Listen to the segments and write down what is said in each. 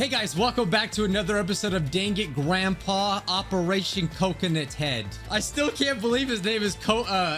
Hey guys, welcome back to another episode of Dang It Grandpa Operation Coconut Head. I still can't believe his name is Coco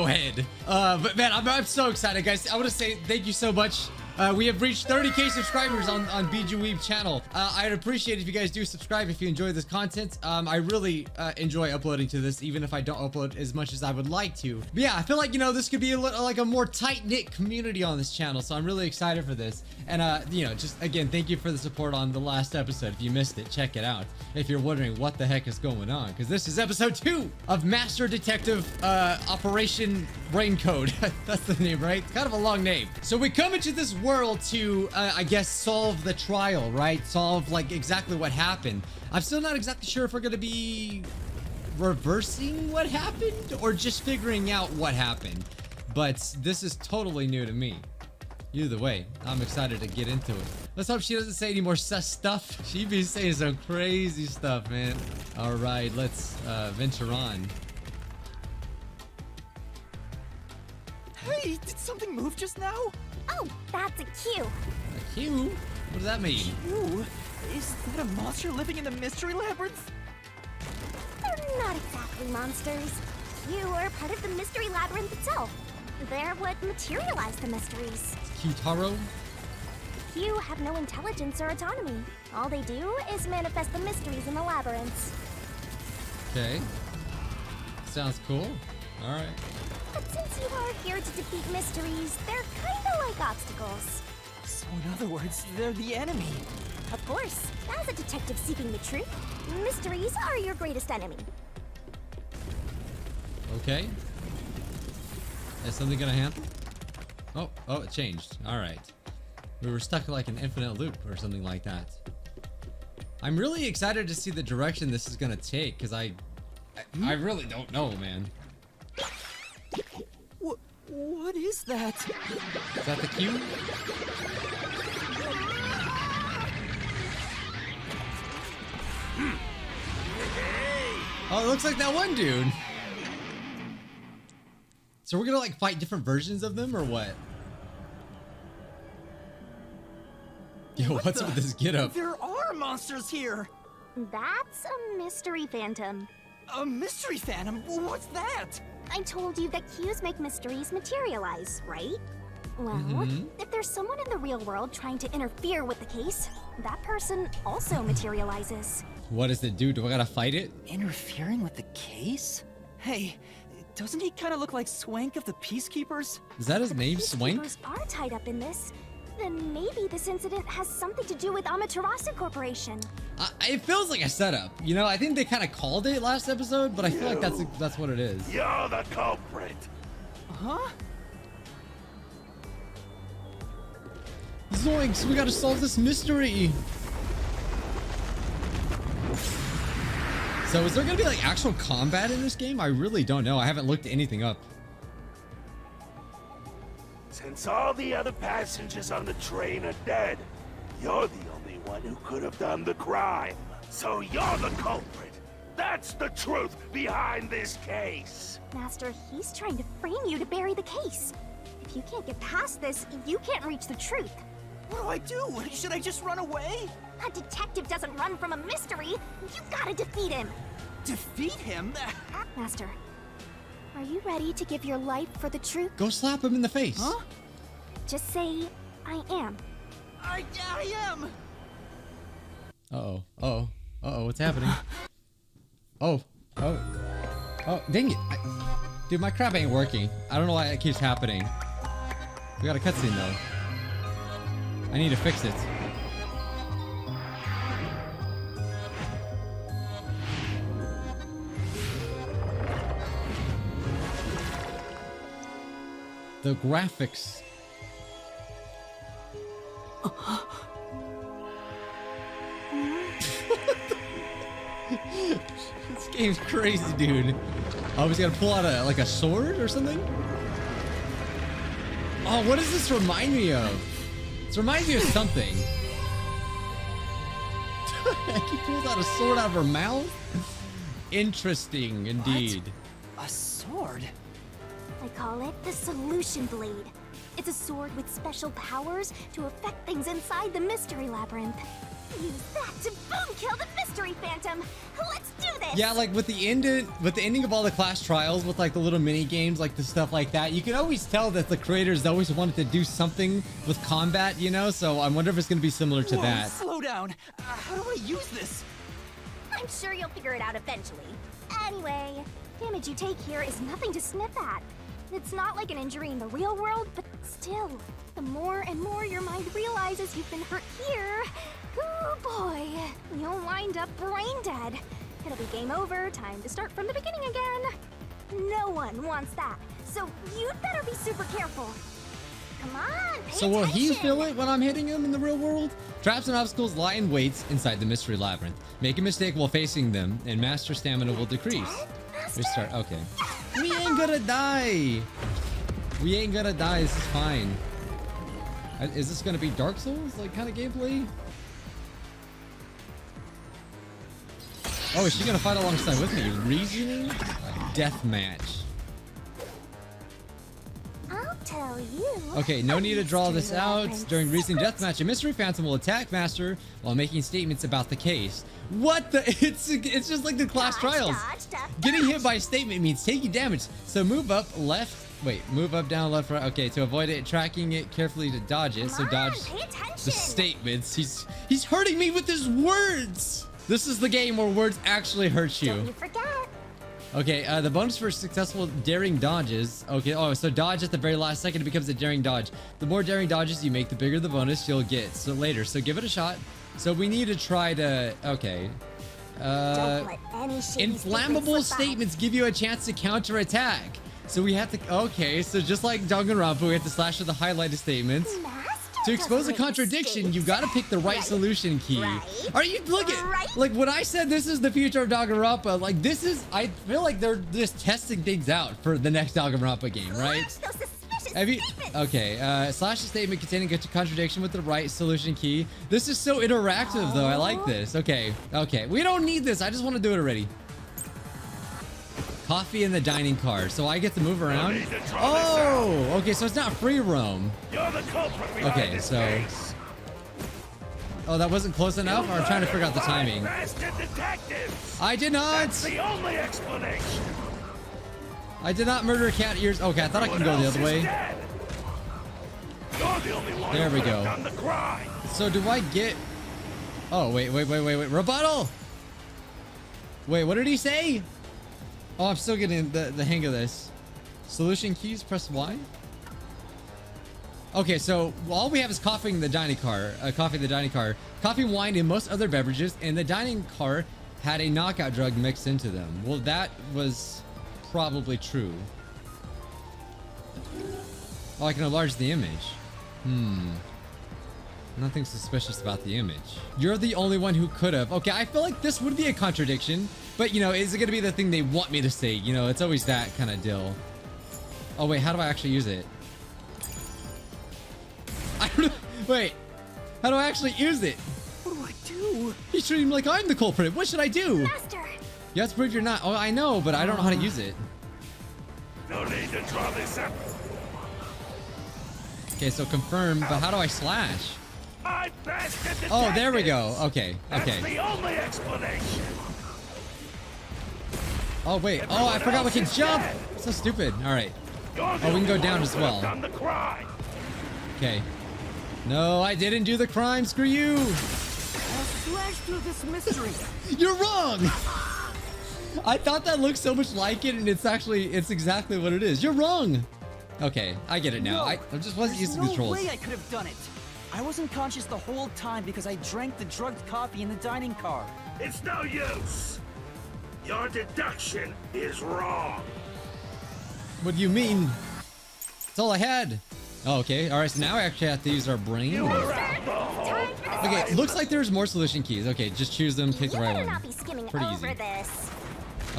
Head. But man, I'm so excited, guys. I want to say thank you so much. We have reached 30k subscribers on BGWeeb channel. I'd appreciate it if you guys do subscribe if you enjoy this content. I really enjoy uploading to this, even if I don't upload as much as I would like to. But yeah, I feel like, you know, this could be like a more tight-knit community on this channel, so I'm really excited for this. And, you know, just, again, thank you for the support on the last episode. If you missed it, check it out. If you're wondering what the heck is going on, because this is episode 2 of Master Detective Operation Raincode. That's the name, right? It's kind of a long name. So we come into this world to, I guess, solve the trial, right? Solve, like, exactly what happened. I'm still not exactly sure if we're gonna be reversing what happened or just figuring out what happened. But this is totally new to me. Either way, I'm excited to get into it. Let's hope she doesn't say any more sus stuff. She be saying some crazy stuff, man. All right, let's venture on. Hey, did something move just now? Oh, that's a cue. A Q? What does that mean? Ooh, is that a monster living in the mystery labyrinth? They're not exactly monsters. You are part of the mystery labyrinth itself. They're what materialize the mysteries. Q-Taro? You have no intelligence or autonomy. All they do is manifest the mysteries in the labyrinths. Okay. Sounds cool. All right. But since you are here to defeat mysteries, they're kinda like obstacles. So in other words, they're the enemy. Of course, as a detective seeking the truth, mysteries are your greatest enemy. Okay. Is something gonna happen? Oh, it changed. All right. We were stuck in like an infinite loop or something like that. I'm really excited to see the direction this is gonna take, because I really don't know, man. What is that? Is that the cue? Oh, it looks like that one dude. So we're gonna like fight different versions of them or what? Yo, what's with this getup? There are monsters here! That's a mystery phantom. A mystery phantom? What's that? I told you that cues make mysteries materialize, right? Well, if there's someone in the real world trying to interfere with the case, that person also materializes. What does it do? Do I gotta fight it? Interfering with the case? Hey, doesn't he kind of look like Swank of the Peacekeepers? Is that his name, Swank? Peacekeepers are tied up in this. Then maybe this incident has something to do with Amaterasu Corporation. It feels like a setup. You know, I think they kind of called it last episode, but I feel like that's what it is. You're the culprit. Huh? Zoinks, we gotta solve this mystery. So is there gonna be like actual combat in this game? I really don't know. I haven't looked anything up. Since all the other passengers on the train are dead, you're the only one who could have done the crime. So you're the culprit. That's the truth behind this case. Master, he's trying to frame you to bury the case. If you can't get past this, you can't reach the truth. What do I do? Should I just run away? A detective doesn't run from a mystery. You gotta defeat him. Defeat him? Master, are you ready to give your life for the truth? Go slap him in the face. Huh? Just say, I am. I am! Uh-oh, what's happening? Oh, dang it. Dude, my crap ain't working. I don't know why it keeps happening. We got a cutscene though. I need to fix it. The graphics. This game's crazy, dude. Oh, he's gonna pull out like a sword or something? Oh, what does this remind me of? This reminds me of something. He pulls out a sword out of her mouth? Interesting, indeed. What? A sword? I call it the Solution Blade. It's a sword with special powers to affect things inside the mystery labyrinth. Use that to boom kill the mystery phantom. Let's do this. Yeah, like with the ending of all the class trials, with like the little mini games, like the stuff like that, you can always tell that the creators always wanted to do something with combat, you know. So I wonder if it's gonna be similar to that. Slow down. How do I use this? I'm sure you'll figure it out eventually. Anyway, damage you take here is nothing to sniff at. It's not like an injury in the real world, but still, the more and more your mind realizes you've been hurt here, oh boy, you'll wind up brain dead. It'll be game over, time to start from the beginning again. No one wants that, so you'd better be super careful. Come on, pay So will he attention. feel it when I'm hitting him in the real world? Traps and obstacles lie in waits inside the mystery labyrinth. Make a mistake while facing them, and master stamina will decrease. Restart. Okay. We ain't gonna die. We ain't gonna die. This is fine. Is this gonna be Dark Souls like kind of gameplay? Oh, is she gonna fight alongside with me? Reasoning deathmatch. I'll tell you. Okay, no need to draw this out. During Reasoning Deathmatch, a mystery phantom will attack Master while making statements about the case. What the? It's just like the class trials. Getting hit by a statement means taking damage. So move up, left. Wait, move up, down, left, right. Okay, to avoid it, tracking it carefully to dodge it. So dodge the statements. He's hurting me with his words. This is the game where words actually hurt you. Don't you forget. Okay, the bonus for successful daring dodges. Okay, oh, so dodge at the very last second, it becomes a daring dodge. The more daring dodges you make, the bigger the bonus you'll get. So later, so give it a shot. So we need to try to, okay. Don't let any shady Inflammable secrets slip by. statements give you a chance to counter attack. So we have to, okay, so just like Danganronpa, we have to slash with the highlighted statements. Master To expose a doesn't make contradiction, mistakes. you gotta pick the right solution key. Right. Are you, look at, Right. like when I said this is the future of Danganronpa, like this is, I feel like they're just testing things out for the next Danganronpa game, right? Slash those suspicious Have you, statements. okay, slash a statement containing a contradiction with the right solution key. This is so interactive though, I like this. Okay, okay, we don't need this, I just want to do it already. Coffee in the dining car, so I get to move around. need to try Oh, okay, so it's not free roam. You're the culprit behind Okay, this so- case. Oh, that wasn't close enough? I'm trying to figure out the timing. Bastard detectives. I did not! That's the only explanation. I did not murder cat ears. Okay, I thought I could go the other way. Dead. You're the only one There who we could go. have done the crime. So do I get... Oh, wait. Rebuttal! Wait, what did he say? Oh, I'm still getting the hang of this. Solution keys, press Y? Okay, so all we have is coffee in the dining car. Coffee, wine, and most other beverages, and the dining car had a knockout drug mixed into them. Well, that was probably true. Oh, I can enlarge the image. Nothing suspicious about the image. You're the only one who could have. Okay, I feel like this would be a contradiction, but you know, is it going to be the thing they want me to say? You know, it's always that kind of deal. Oh wait, how do I actually use it? I don't know. Wait, how do I actually use it? What do I do? He's treating me like I'm the culprit. What should I do? Master. You have to prove you're not. Oh, I know, but I don't know how to use it. No need to draw this up. Okay, so confirm, but how do I slash? I bastard Oh, there we detectives. go. Okay, That's okay. the only explanation. Oh wait. Oh, I forgot we can jump. So stupid. All right. You're the Oh, we can go only down one as who could have well. Done the crime. Okay. No, I didn't do the crime. Screw you. I'll slash through this mystery. You're wrong. I thought that looked so much like it, and it's exactly what it is. You're wrong. Okay, I get it now. No, I just wasn't used to no controls. way I could have done it. I wasn't conscious the whole time because I drank the drugged coffee in the dining car. It's no use. Your deduction is wrong. What do you mean? That's all I had. Oh, okay. All right. So now I actually have to use our brain. You were out the whole Time for the Okay. Looks like there's more solution keys. Okay, just choose them. Pick You the right better one. not be skimming Pretty over easy. this.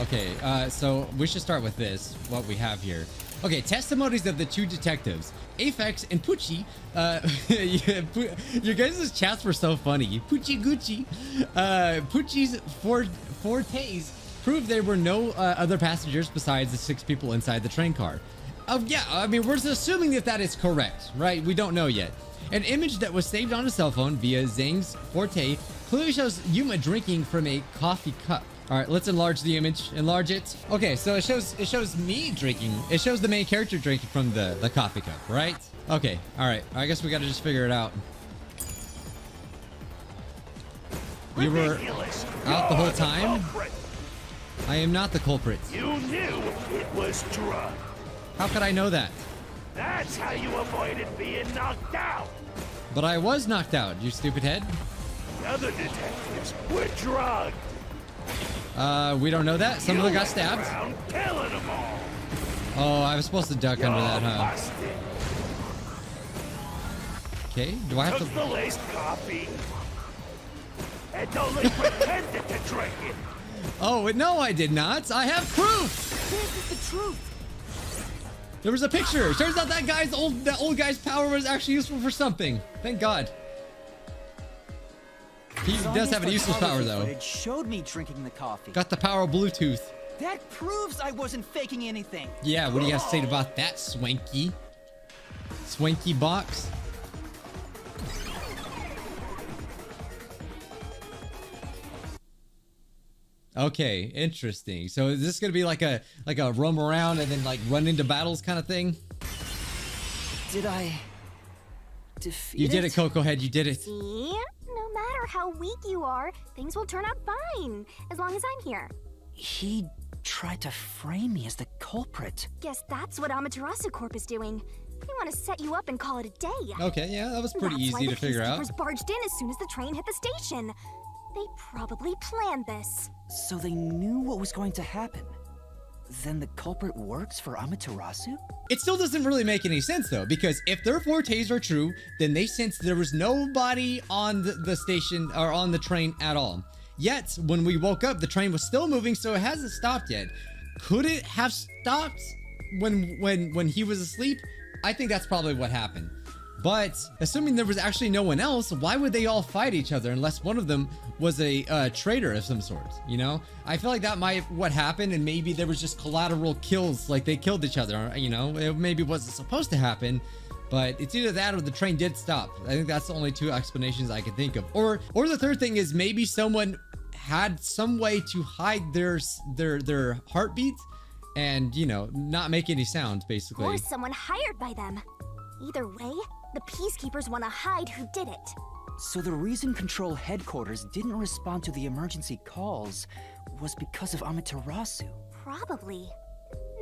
Okay, so we should start with this, what we have here. Okay, testimonies of the two detectives, Aphex and Pucci. Your guys' chats were so funny. Pucci Gucci. Pucci's fortes proved there were no other passengers besides the 6 people inside the train car. Oh, yeah, I mean, we're assuming that that is correct, right? We don't know yet. An image that was saved on a cell phone via Zing's Forte clearly shows Yuma drinking from a coffee cup. All right, let's enlarge the image. Enlarge it. Okay, so it shows me drinking. It shows the main character drinking from the coffee cup, right? Okay, all right. I guess we got to just figure it out. You were out the whole time? I am not the culprit. You knew it was drugged. How could I know that? That's how you avoided being knocked out. But I was knocked out, you stupid head. The other detectives were drugged. We don't know that. Some of them got went stabbed. around killing them all. Oh, I was supposed to duck under that, huh? Busted. Okay, do I have Took to... the laced coffee and only pretended to drink it. Oh, no, I did not. I have proof. This is the truth. There was a picture. Turns out that old guy's power was actually useful for something. Thank God. He does have a useless power, though. It showed me drinking the coffee. Got the power of Bluetooth. That proves I wasn't faking anything. Yeah, what do you have to say about that, Swanky? Swanky box? Okay, interesting. So is this gonna be like a roam around and then like run into battles kind of thing? Did I defeat You did it, Coco Head. You did it. See? No matter how weak you are, things will turn out fine, as long as I'm here. He tried to frame me as the culprit. Guess that's what Amaterasu Corp is doing. They want to set you up and call it a day. Okay, yeah, that was pretty That's why easy the to figure out. peacekeepers barged in as soon as the train hit the station. They probably planned this. So they knew what was going to happen. Then the culprit works for Amaterasu? It still doesn't really make any sense though, because if their fortes are true, then they sensed there was nobody on the station or on the train at all. Yet, when we woke up, the train was still moving, so it hasn't stopped yet. Could it have stopped when he was asleep? I think that's probably what happened. But assuming there was actually no one else, why would they all fight each other unless one of them was a traitor of some sort, you know? I feel like that might what happened, and maybe there was just collateral kills, like they killed each other, you know? It maybe wasn't supposed to happen, but it's either that or the train did stop. I think that's the only two explanations I can think of. Or the third thing is maybe someone had some way to hide their heartbeat and, you know, not make any sound, basically. Or someone hired by them. Either way, the peacekeepers want to hide who did it. So the reason Control Headquarters didn't respond to the emergency calls was because of Amaterasu. Probably.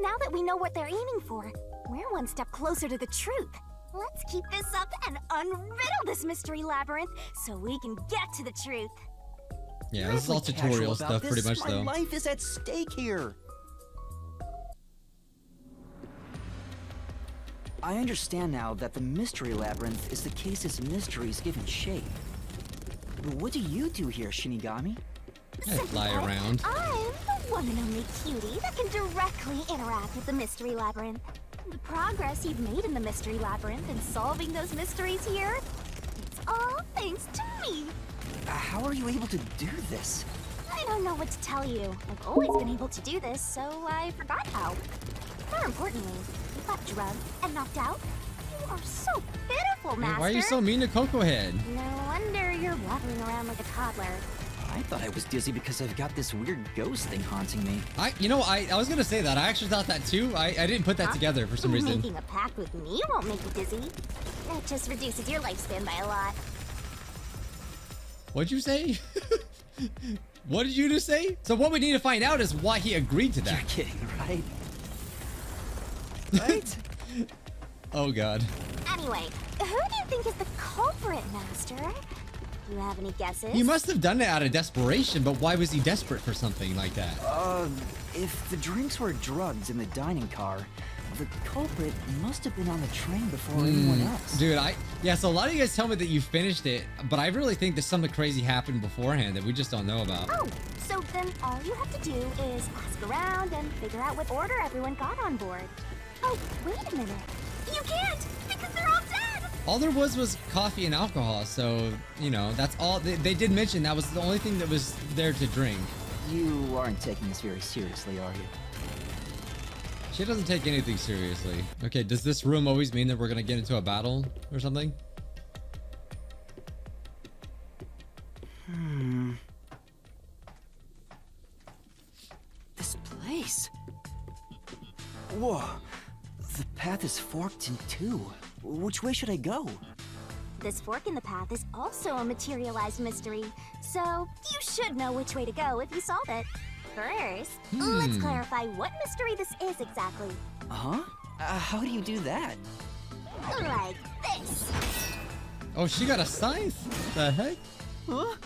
Now that we know what they're aiming for, we're one step closer to the truth. Let's keep this up and unriddle this mystery labyrinth so we can get to the truth. Yeah, this is all tutorial stuff pretty much, though. My life is at stake here. I understand now that the mystery labyrinth is the case's mysteries given shape. But what do you do here, Shinigami? I fly around. I'm the one and only cutie that can directly interact with the mystery labyrinth. The progress you've made in the mystery labyrinth and solving those mysteries here, it's all thanks to me. How are you able to do this? I don't know what to tell you. I've always been able to do this, so I forgot how. More importantly, you got drugged and knocked out. You are so pitiful, Master. Why are you so mean to Coco Head? No wonder you're waddling around like a toddler. I thought I was dizzy because I've got this weird ghost thing haunting me. I was gonna say that. I actually thought that too. I didn't put that Huh? together for some reason. Making a pact with me won't make you dizzy. That just reduces your lifespan by a lot. What'd you say? What did you just say? So what we need to find out is why he agreed to that. You're kidding, right? Right? Oh God. Anyway, who do you think is the culprit, Master? Do you have any guesses? He must have done it out of desperation, but why was he desperate for something like that? If the drinks were drugs in the dining car, the culprit must have been on the train before anyone else. Dude, so a lot of you guys tell me that you finished it, but I really think that something crazy happened beforehand that we just don't know about. Oh, so then all you have to do is ask around and figure out what order everyone got on board. Oh, wait a minute. You can't, because they're all dead! All there was coffee and alcohol, so, you know, that's all. They did mention that was the only thing that was there to drink. You aren't taking this very seriously, are you? She doesn't take anything seriously. Okay, does this room always mean that we're gonna get into a battle or something? This place. Whoa. The path is forked in two. Which way should I go? This fork in the path is also a materialized mystery, so you should know which way to go if you solve it. First, let's clarify what mystery this is exactly. Huh? How do you do that? Like this. Oh, she got a scythe? The heck? Huh?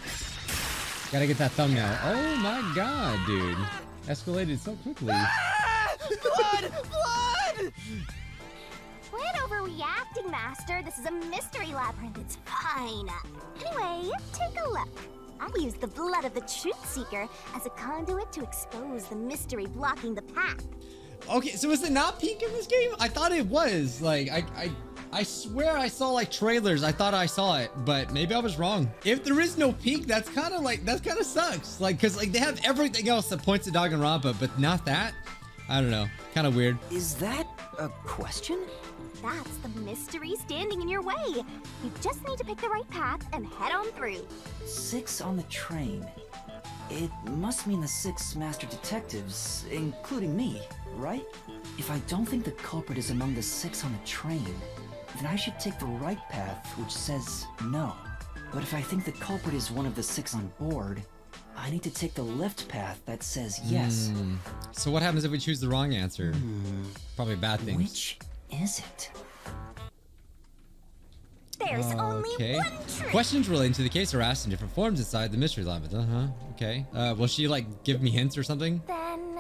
Gotta get that thumbnail. Oh my god, dude. Escalated so quickly. Blood! Blood! Quit overreacting, Master. This is a mystery labyrinth. It's fine. Anyway, take a look. I used the blood of the Truth Seeker as a conduit to expose the mystery blocking the path. Okay, so is it not pink in this game? I thought it was. Like, I swear I saw like trailers. I thought I saw it, but maybe I was wrong. If there is no peak, that's kind of sucks. Like, cause like they have everything else that points to Danganronpa, but not that. I don't know. Kind of weird. Is that a question? That's the mystery standing in your way. You just need to pick the right path and head on through. 6 on the train. It must mean the 6 master detectives, including me, right? If I don't think the culprit is among the 6 on the train, then I should take the right path, which says no. But if I think the culprit is one of the 6 on board, I need to take the left path that says yes. So what happens if we choose the wrong answer? Probably bad things. Which is it? There's only Okay. one truth. Questions relating to the case are asked in different forms inside the mystery labyrinth. Okay. Will she like give me hints or something? Then,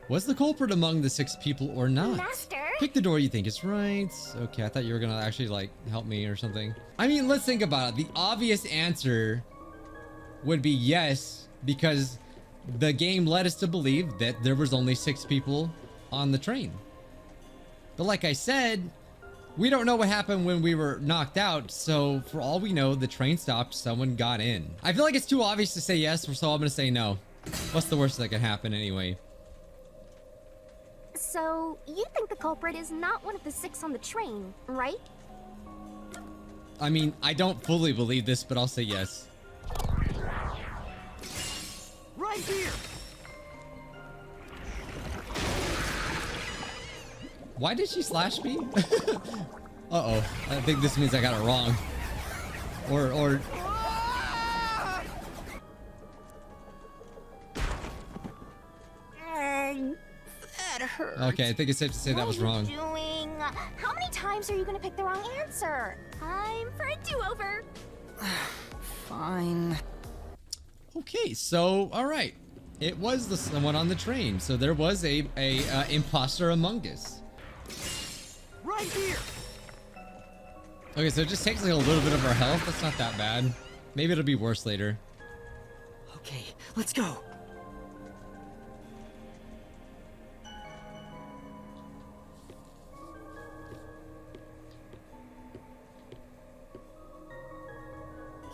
Was the culprit among the 6 people or not? Master? Pick the door you think is right. Okay, I thought you were gonna actually like help me or something. I mean, let's think about it. The obvious answer would be yes, because the game led us to believe that there was only 6 people on the train. But like I said, we don't know what happened when we were knocked out, so for all we know, the train stopped, someone got in. I feel like it's too obvious to say yes, so I'm gonna say no. What's the worst that could happen anyway? So, you think the culprit is not one of the 6 on the train, right? I mean, I don't fully believe this, but I'll say yes. Right here! Why did she slash me? Uh-oh. I think this means I got it wrong. Or... That hurt. Okay, I think it's safe to say that was wrong. What are you doing? How many times are you gonna pick the wrong answer? Time for a do-over. Fine. Okay, so, alright. It was the someone on the train, so there was a imposter among us. Right here! Okay, so it just takes like a little bit of our health. That's not that bad. Maybe it'll be worse later. Okay, let's go.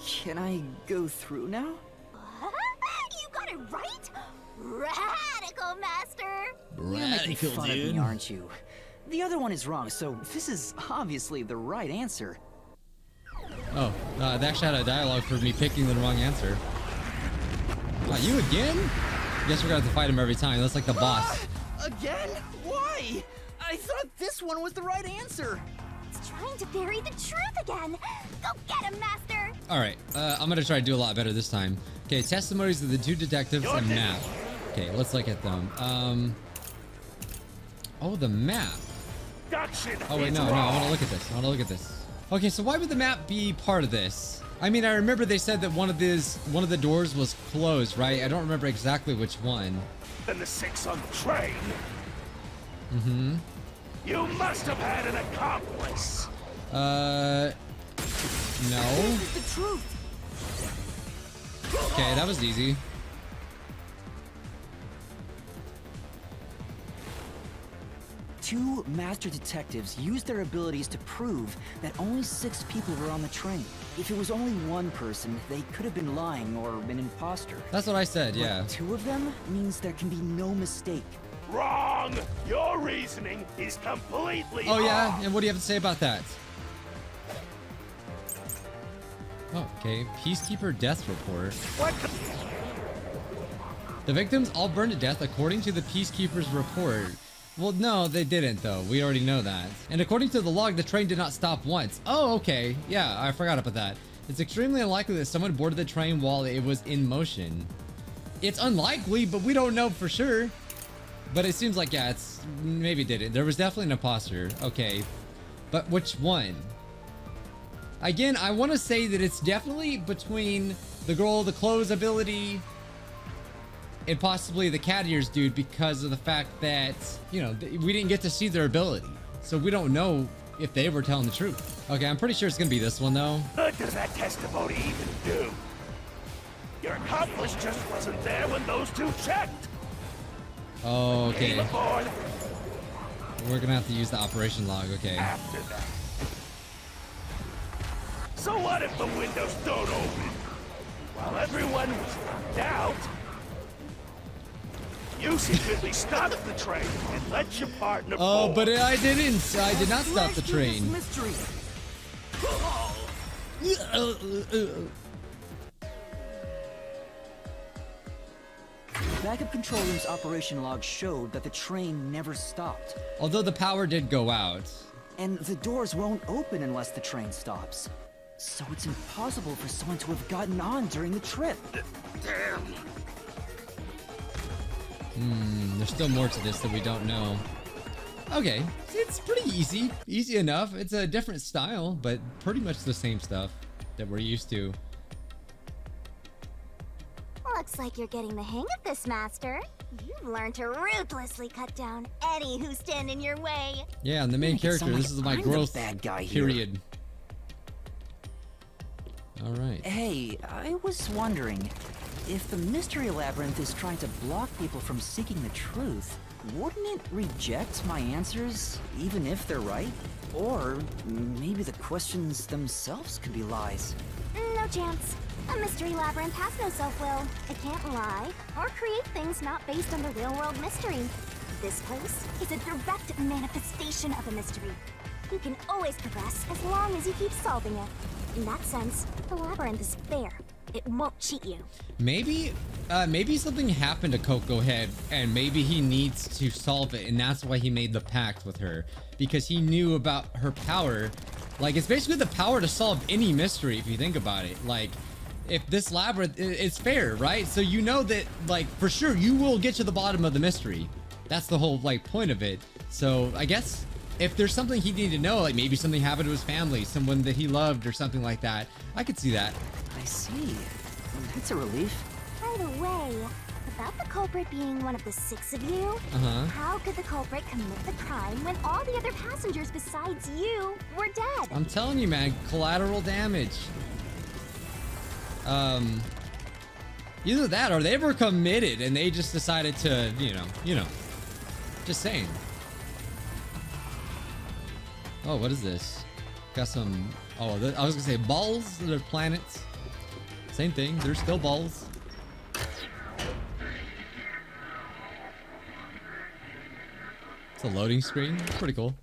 Can I go through now? You got it right? Radical, Master! You're making fun of me, aren't you? The other one is wrong, so this is obviously the right answer. Oh, they actually had a dialogue for me picking the wrong answer. You again? Guess we're gonna have to fight him every time. That's like the boss. Again? Why? I thought this one was the right answer. It's trying to bury the truth again! Go get him, Master! Alright, I'm gonna try to do a lot better this time. Okay, testimonies of the 2 detectives and map. Okay, let's look at them. Oh, the map. Oh wait, no, I want to look at this. Okay, so why would the map be part of this? I mean, I remember they said that one of the doors was closed, right? I don't remember exactly which one. Then the 6 on the train. Mm-hmm. You must have had an accomplice. No. This is the truth. Okay, that was easy. Two master detectives used their abilities to prove that only 6 people were on the train. If it was only one person, they could have been lying or an imposter. That's what I said, yeah. But 2 of them means there can be no mistake. Wrong! Your reasoning is completely Oh yeah, off. and what do you have to say about that? Oh, okay, Peacekeeper death report. What? The victims all burned to death according to the Peacekeeper's report. Well, no, they didn't though. We already know that. And according to the log, the train did not stop once. Oh, okay. Yeah, I forgot about that. It's extremely unlikely that someone boarded the train while it was in motion. It's unlikely, but we don't know for sure. But it seems like, yeah, it's maybe didn't. There was definitely an imposter. Okay. But which one? Again, I want to say that it's definitely between the girl, the clothes ability, and possibly the cat ears dude because of the fact that, you know, we didn't get to see their ability. So we don't know if they were telling the truth. Okay, I'm pretty sure it's going to be this one, though. What does that testimony even do? Your accomplice just wasn't there when those two checked. Oh, okay. Came aboard We're going to have to use the operation log. Okay. after that. So what if the windows don't open? While everyone was knocked out, you secretly stopped the train and let your partner Oh, board. but I didn't. I did not stop the train. Mystery. Backup control room's operation log showed that the train never stopped. Although the power did go out. And the doors won't open unless the train stops. So it's impossible for someone to have gotten on during the trip. Damn. There's still more to this that we don't know. Okay, it's pretty easy. Easy enough. It's a different style, but pretty much the same stuff that we're used to. Looks like you're getting the hang of this, Master. You've learned to ruthlessly cut down any who stand in your way. Yeah, and the main Make it sound character. like This is my I'm the growth bad guy here. period. All right. Hey, I was wondering, if the Mystery Labyrinth is trying to block people from seeking the truth, wouldn't it reject my answers, even if they're right? Or maybe the questions themselves could be lies. No chance. A mystery labyrinth has no self-will. It can't lie or create things not based on the real-world mystery. This place is a direct manifestation of a mystery. You can always progress as long as you keep solving it. In that sense, the labyrinth is fair. It won't cheat you. Maybe something happened to Coco Head, and maybe he needs to solve it, and that's why he made the pact with her, because he knew about her power. Like, it's basically the power to solve any mystery, if you think about it. Like, if this labyrinth is fair, right? So you know that, like, for sure, you will get to the bottom of the mystery. That's the whole, like, point of it. So I guess if there's something he needed to know, like maybe something happened to his family, someone that he loved or something like that, I could see that. I see. That's a relief. By the way, about the culprit being one of the 6 of you, how could the culprit commit the crime when all the other passengers besides you were dead? I'm telling you, man, collateral damage. Either that or they were committed and they just decided to, you know, just saying. Oh, what is this? Got some, oh, I was gonna say balls, they're planets. Same thing, they're still balls. It's a loading screen, pretty cool.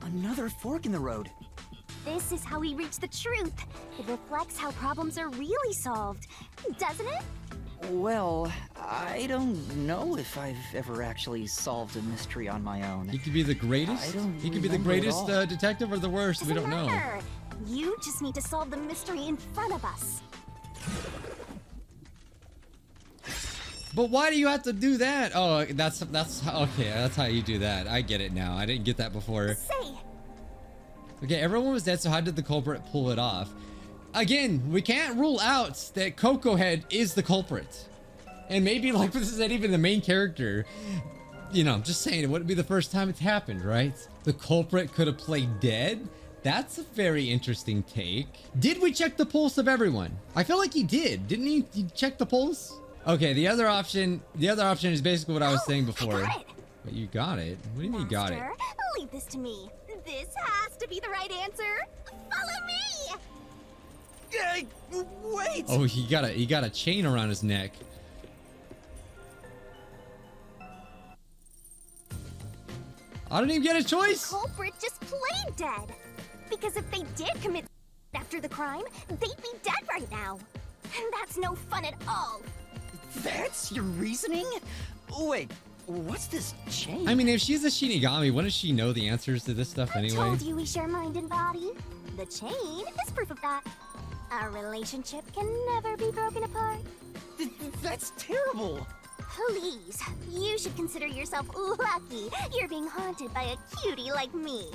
Another fork in the road. This is how we reach the truth. It reflects how problems are really solved, doesn't it? Well, I don't know if I've ever actually solved a mystery on my own. He could be the greatest. I don't He could be the remember at greatest all. detective or the worst. We Doesn't don't know. matter. You just need to solve the mystery in front of us. But why do you have to do that? Oh, that's okay. That's how you do that. I get it now. I didn't get that before. Say, Okay, everyone was dead, so how did the culprit pull it off? Again, we can't rule out that Coco Head is the culprit. And maybe, like, this isn't even the main character. You know, I'm just saying, it wouldn't be the first time it's happened, right? The culprit could have played dead? That's a very interesting take. Did we check the pulse of everyone? I feel like he did. Didn't he check the pulse? Okay, the other option is basically what I was saying before. I got it. But you got it? What do you mean you got it? Master, leave this to me. This has to be the right answer. Follow me. Hey, wait! Oh, he got a chain around his neck. I don't even get a choice. Culprit just played dead. Because if they did commit after the crime, they'd be dead right now. And that's no fun at all. That's your reasoning? Wait, what's this chain? I mean, if she's a Shinigami, wouldn't she know the answers to this stuff I anyway? told you we share mind and body. The chain is proof of that. Our relationship can never be broken apart. That's terrible. Please, you should consider yourself lucky you're being haunted by a cutie like me.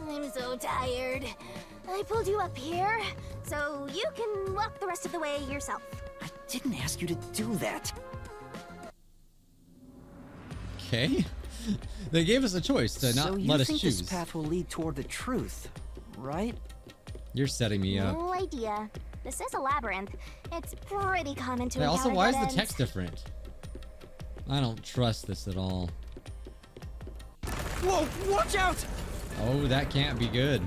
I'm so tired. I pulled you up here, so you can walk the rest of the way yourself. I didn't ask you to do that. Okay. They gave us a choice to not let us So you think choose. this path will lead toward the truth, right? You're setting me up. No idea. This is a labyrinth. It's pretty common to Hey, encounter also, why is dead the ends. text different? I don't trust this at all. Whoa, watch out! Oh, that can't be good.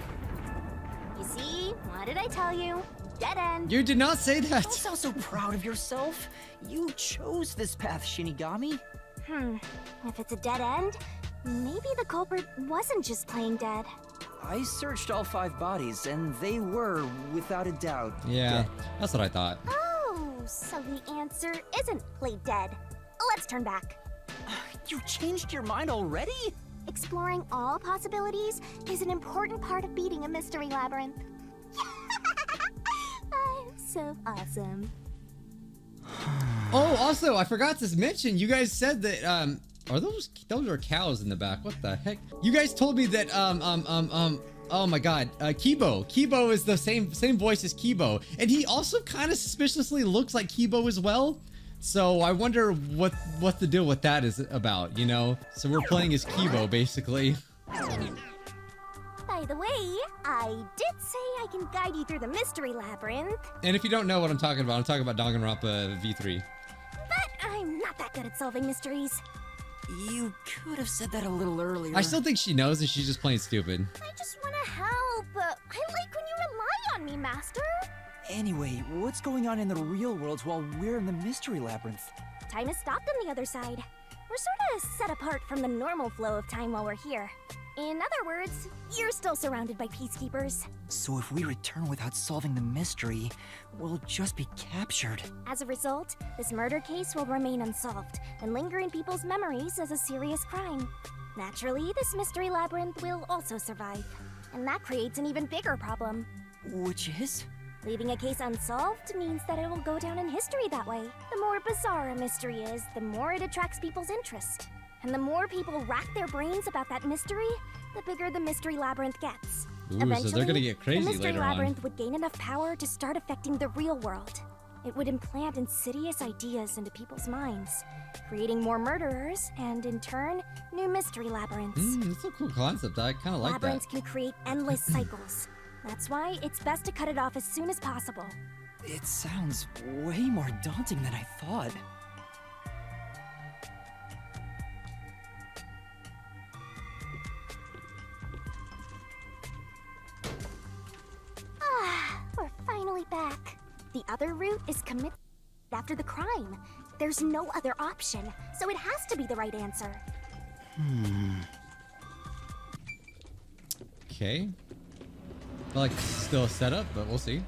You see? What did I tell you? Dead end. You did not say Don't that. sound so proud of yourself. You chose this path, Shinigami. If it's a dead end, maybe the culprit wasn't just playing dead. I searched all 5 bodies, and they were, without a doubt, Yeah, dead. that's what I thought. Oh, so the answer isn't play dead. Let's turn back. You changed your mind already? Exploring all possibilities is an important part of beating a mystery labyrinth. I'm so awesome. Oh, also, I forgot to mention, you guys said that, are those are cows in the back. What the heck? You guys told me that, oh my god, Kibo is the same voice as Kibo. And he also kind of suspiciously looks like Kibo as well. So I wonder what the deal with that is about, you know? So we're playing as Kibo, basically. By the way, I did say I can guide you through the mystery labyrinth, And if you don't know what I'm talking about Danganronpa V3. but I'm not that good at solving mysteries. You could have said that a little earlier. I still think she knows and she's just playing stupid. I just want to help. I like when you rely on me, Master. Anyway, what's going on in the real world while we're in the mystery labyrinth? Time has stopped on the other side. We're sort of set apart from the normal flow of time while we're here. In other words, you're still surrounded by peacekeepers. So if we return without solving the mystery, we'll just be captured. As a result, this murder case will remain unsolved and linger in people's memories as a serious crime. Naturally, this mystery labyrinth will also survive. And that creates an even bigger problem. Which is? Leaving a case unsolved means that it will go down in history that way. The more bizarre a mystery is, the more it attracts people's interest. And the more people rack their brains about that mystery, the bigger the mystery labyrinth gets. Ooh, so they're gonna get crazy the mystery later on. labyrinth would gain enough power to start affecting the real world. It would implant insidious ideas into people's minds, creating more murderers and, in turn, new mystery labyrinths. It's a cool concept. I kind of like that. Labyrinths can create endless cycles. That's why it's best to cut it off as soon as possible. It sounds way more daunting than I thought. We're finally back. The other route is commit after the crime. There's no other option, so it has to be the right answer. Okay. I feel like it's still a setup, but we'll see.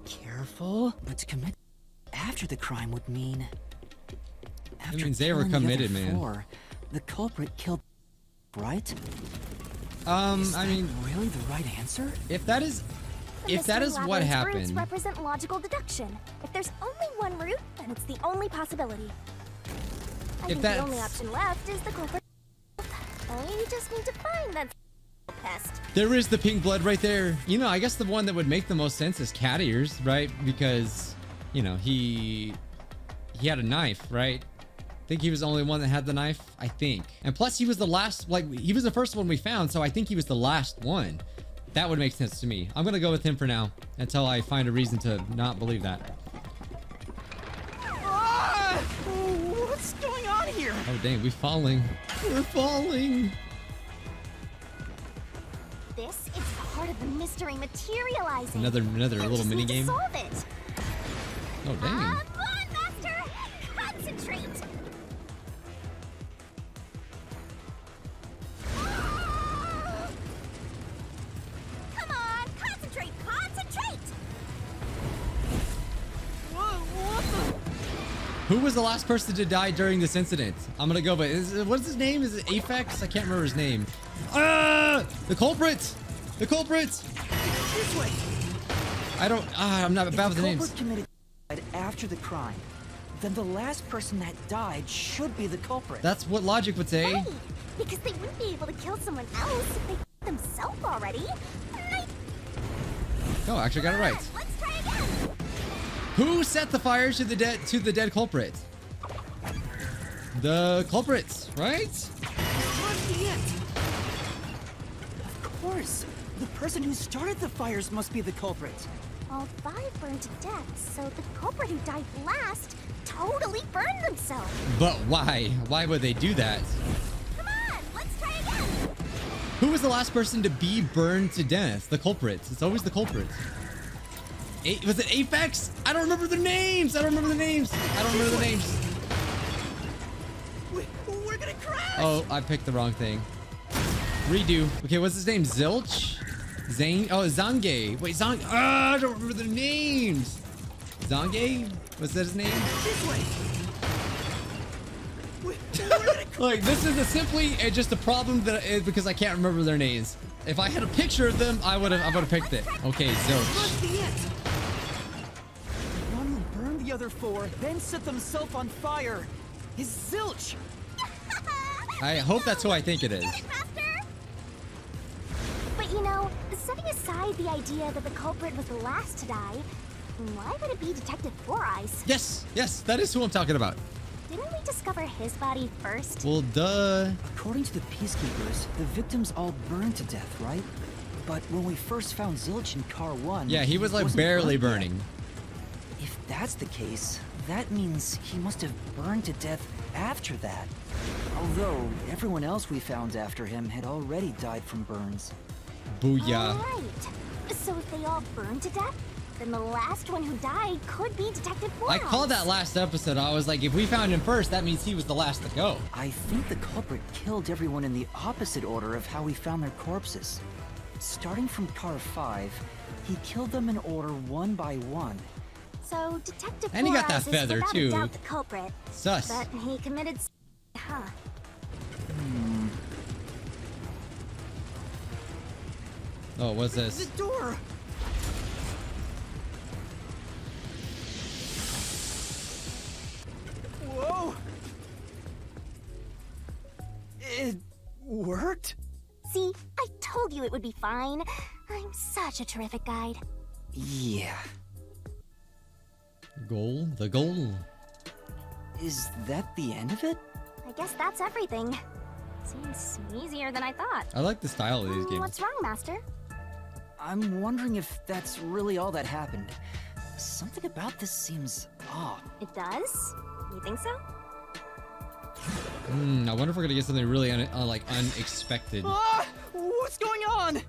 Careful, but to commit after the crime would mean... After means they were killing the other committed, man. 4, the culprit killed... Right? Is I that mean, really the right answer? if that is The If that mystery is what labyrinth's happened- routes represent logical deduction. If there's only one route, then it's the only possibility. I think the only that's- option left is the culprit. I just need to find that pest. There is the pink blood right there. You know, I guess the one that would make the most sense is cat ears, right? Because, you know, he had a knife, right? I think he was the only one that had the knife, I think. And plus he was the last, like, he was the first one we found, so I think he was the last one. That would make sense to me. I'm gonna go with him for now until I find a reason to not believe that. Ah! What's going on here? Oh dang, we're falling. We're falling. This is the started the mystery materializing. Another I little just mini need to game. solve it. Oh dang. Come on, Master! Concentrate! Come on, concentrate! Concentrate! Who was the last person to die during this incident? I'm gonna go, but what's his name? Is it Aphex? I can't remember his name. Ah! The culprit! The culprit! This way. I'm not bad with the If the names. culprit committed suicide after the crime, then the last person that died should be the culprit. That's what logic would say. Right, because they wouldn't be able to kill someone else if they themselves already. Right. No, I actually got it right. Let's try again. Who set the fires to the dead culprit? The culprits, right? Must be it. Of course. The person who started the fires must be the culprit. All 5 burned to death, so the culprit who died last totally burned themselves. But why? Why would they do that? Come on, let's try again. Who was the last person to be burned to death? The culprits. It's always the culprits. Was it Aphex? I don't remember the names. We're gonna crash. Oh, I picked the wrong thing. Redo. Okay, what's his name? Zilch? Zane? Oh, Zange. Wait, Zang. I don't remember the names. Zange? Was that his name? This way. We're gonna Like, this is simply just a problem that because I can't remember their names. If I had a picture of them, I would have picked it. Okay, Zilch. Must be it. The one who burned the other 4, then set themselves on fire, is Zilch. I hope that's who I think it is. Get it, Master? But you know, setting aside the idea that the culprit was the last to die, why would it be Detective Four Eyes? Yes, that is who I'm talking about. Didn't we discover his body first? Well, duh. According to the peacekeepers, the victims all burned to death, right? But when we first found Zilch in car 1, Yeah, he was like wasn't barely burned yet. burning. If that's the case, that means he must have burned to death after that. Although everyone else we found after him had already died from burns. Booyah. Right. So if they all burned to death, then the last one who died could be Detective Four I Eyes. called that last episode. I was like, if we found him first, that means he was the last to go. I think the culprit killed everyone in the opposite order of how we found their corpses. Starting from car 5, he killed them in order one by one. So Detective And he Four got that Eyes is feather, without too. a doubt the culprit. Sus. But he committed huh. Oh, what's this? The door! Whoa! It worked? See, I told you it would be fine. I'm such a terrific guide. Yeah. Goal? The goal. Is that the end of it? I guess that's everything. Seems easier than I thought. I like the style of these games. What's wrong, Master? I'm wondering if that's really all that happened. Something about this seems odd. It does? You think so? I wonder if we're gonna get something really unexpected. Ah! What's going on?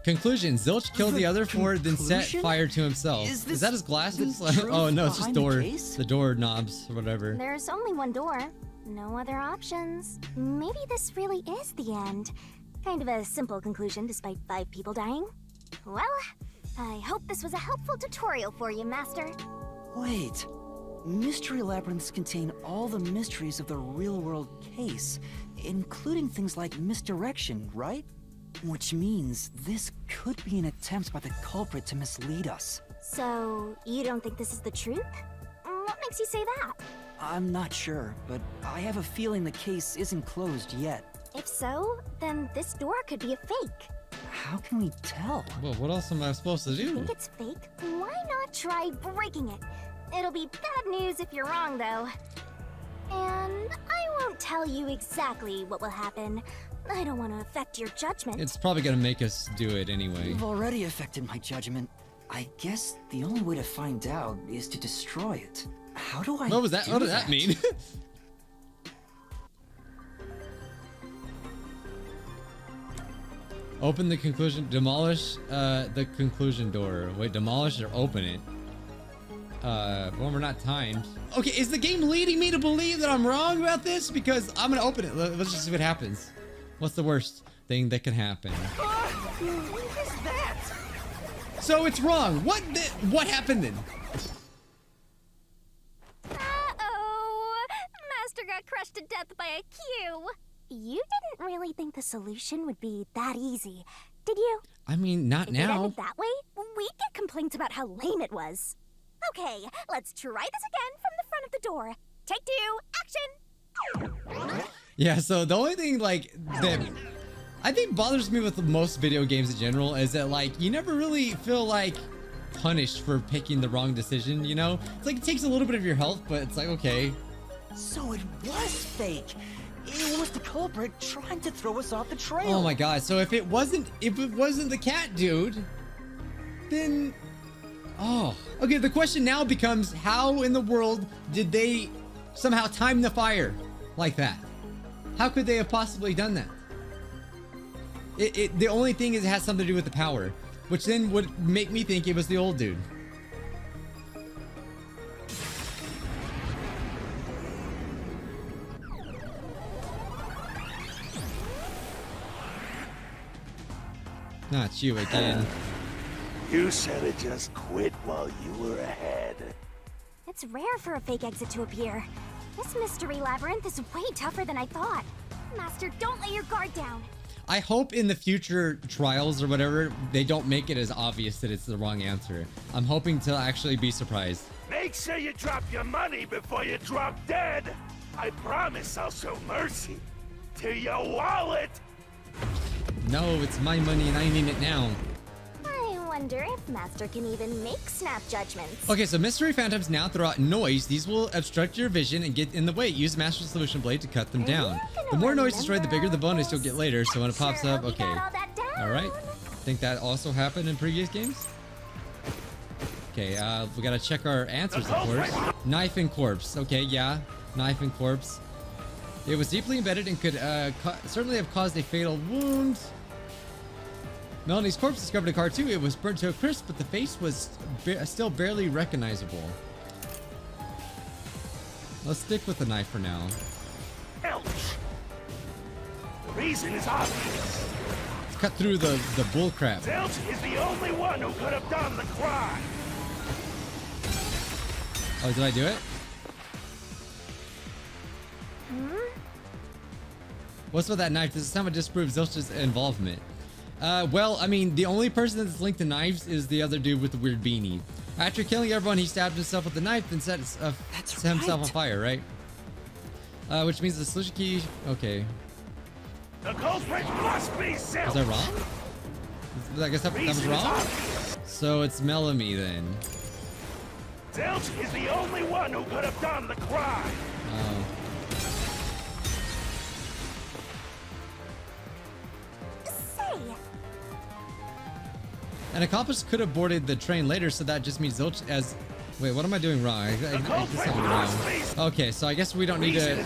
Conclusion: Zilch killed the other 4, then set Conclusion? fire to himself. Is Is this that his glasses? the truth Oh no, it's just behind the door. case? The door knobs or whatever. There's only one door. No other options. Maybe this really is the end. Kind of a simple conclusion despite 5 people dying. Well, I hope this was a helpful tutorial for you, Master. Wait. Mystery labyrinths contain all the mysteries of the real-world case, including things like misdirection, right? Which means this could be an attempt by the culprit to mislead us. So, you don't think this is the truth? What makes you say that? I'm not sure, but I have a feeling the case isn't closed yet. If so, then this door could be a fake. How can we tell? Well, what else am I supposed to do? Think it's fake? Why not try breaking it? It'll be bad news if you're wrong, though. And I won't tell you exactly what will happen. I don't want to affect your judgment. It's probably gonna make us do it anyway. You've already affected my judgment. I guess the only way to find out is to destroy it. How do I What was that? do What did that mean? Open the conclusion, demolish the conclusion door. Wait, demolish or open it? Well, we're not timed. Okay, is the game leading me to believe that I'm wrong about this? Because I'm gonna open it. Let's just see what happens. What's the worst thing that can happen? What is that? So it's wrong. What happened then? Uh-oh! Master got crushed to death by a cue. You didn't really think the solution would be that easy, did you? I mean, not If it now. ended that way, we'd get complaints about how lame it was. Okay, let's try this again from the front of the door. Take 2, action! Yeah, so the only thing like that I think bothers me with most video games in general is that like you never really feel like punished for picking the wrong decision, you know? It's like it takes a little bit of your health, but it's like, okay. So it was fake. It was the culprit trying to throw us off the trail. Oh my god, so if it wasn't the cat dude, then oh. Okay, the question now becomes how in the world did they somehow time the fire like that? How could they have possibly done that? The only thing is it has something to do with the power, which then would make me think it was the old dude. Not you again. You should have just quit while you were ahead. It's rare for a fake exit to appear. This mystery labyrinth is way tougher than I thought. Master, don't lay your guard down. I hope in the future trials or whatever, they don't make it as obvious that it's the wrong answer. I'm hoping to actually be surprised. Make sure you drop your money before you drop dead. I promise I'll show mercy to your wallet. No, it's my money and I need it now. I wonder if Master can even make snap judgments. Okay, so mystery phantoms now throw out noise. These will obstruct your vision and get in the way. Use Master Solution Blade to cut them down. The more noise destroyed, the bigger the bonus you'll get later. So when it pops up, okay. All right. Think that also happened in previous games? Okay, we gotta check our answers, of course. Knife and corpse. Okay, yeah. Knife and corpse. It was deeply embedded and could certainly have caused a fatal wound. Melanie's corpse discovered in car 2. It was burnt to a crisp, but the face was still barely recognizable. Let's stick with the knife for now. Ouch. The reason is obvious. Let's cut through the bull crap. Zilch is the only one who could have done the crime. Oh, did I do it? What's with that knife? Does it somehow disprove Zilch's involvement? Well, I mean, the only person that's linked to knives is the other dude with the weird beanie. After killing everyone, he stabbed himself with the knife and set himself on fire, right? Which means the solution key... Okay. The culprit must be Zilch. Is that wrong? I guess that was wrong? So it's Melanie then. Zilch is the only one who could have done the crime. Oh. An accomplice could have boarded the train later, so that just means Zilch as... Wait, what am I doing wrong? I did something wrong. Okay, so I guess we don't need to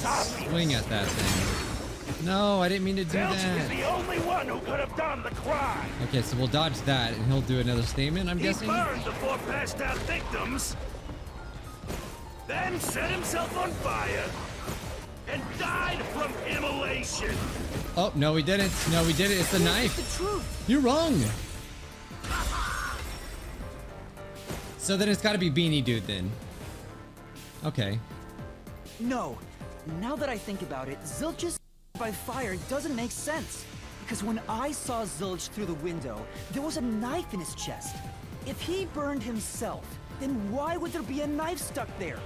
swing at that thing. No, I didn't mean to do Zilch is that. the only one who could have done the crime. Okay, so we'll dodge that, and he'll do another statement, I'm guessing? He burned the 4 passed out victims, then set himself on fire, and died from immolation. Oh, no, we didn't. No, we did it. It's the knife. The truth. You're wrong. So then it's got to be Beanie Dude then. Okay. No. Now that I think about it, Zilch's by fire doesn't make sense. Because when I saw Zilch through the window, there was a knife in his chest. If he burned himself, then why would there be a knife stuck there?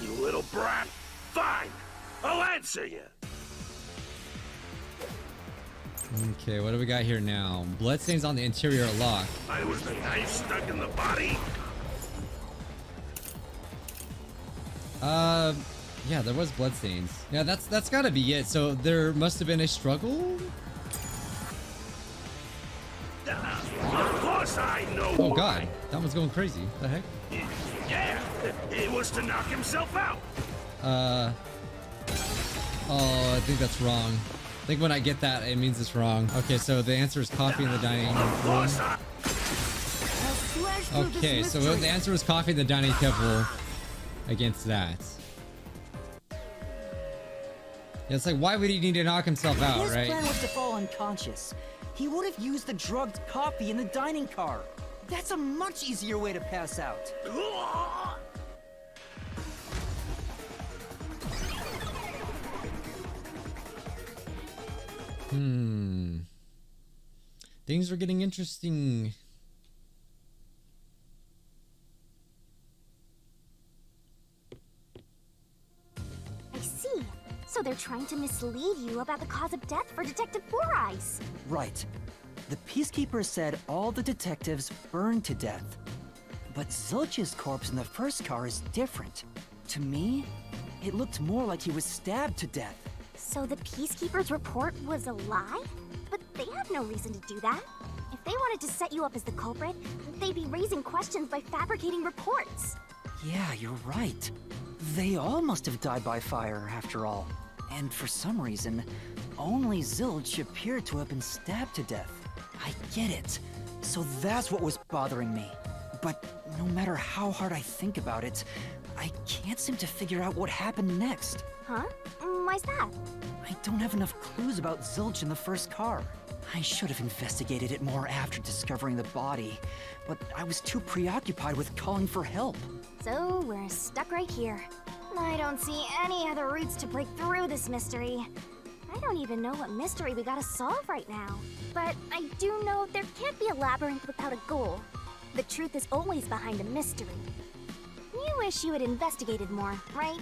You little brat. Fine. I'll answer you. Okay, what do we got here now? Bloodstains on the interior lock. I was the knife stuck in the body. Yeah, there was bloodstains. Yeah, that's gotta be it. So there must have been a struggle? Of course I know. Oh god, that one's going crazy. The heck? Yeah, it was to knock himself out. Oh, I think that's wrong. I think when I get that, it means it's wrong. Okay, so the answer is coffee in the dining room. Okay, so the answer was coffee in the dining table against that. Yeah, it's like, why would he need to knock himself out, His right? plan was to fall unconscious. He would have used the drugged coffee in the dining car. That's a much easier way to pass out. Things are getting interesting. I see. So they're trying to mislead you about the cause of death for Detective Four Eyes. Right. The Peacekeeper said all the detectives burned to death. But Zilch's corpse in the first car is different. To me, it looked more like he was stabbed to death. So the Peacekeeper's report was a lie? But they have no reason to do that. If they wanted to set you up as the culprit, they'd be raising questions by fabricating reports. Yeah, you're right. They all must have died by fire, after all. And for some reason, only Zilch appeared to have been stabbed to death. I get it. So that's what was bothering me. But no matter how hard I think about it, I can't seem to figure out what happened next. Huh? Why's that? I don't have enough clues about Zilch in the first car. I should have investigated it more after discovering the body, but I was too preoccupied with calling for help. So we're stuck right here. I don't see any other routes to break through this mystery. I don't even know what mystery we gotta solve right now. But I do know there can't be a labyrinth without a goal. The truth is always behind a mystery. You wish you had investigated more, right?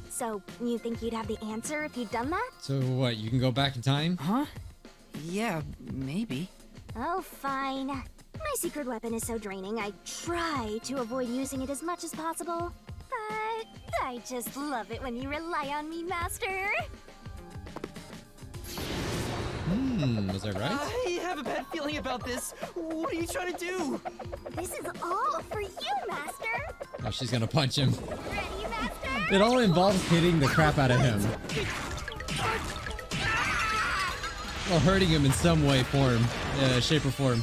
So, you think you'd have the answer if you'd done that? So what, you can go back in time? Huh? Yeah, maybe. Oh, fine. My secret weapon is so draining, I try to avoid using it as much as possible. But I just love it when you rely on me, Master. Was I right? I have a bad feeling about this. What are you trying to do? This is all for you, Master. Oh, she's gonna punch him. Ready, Master? It all involves hitting the crap out of him. Well, hurting him in some way, shape or form.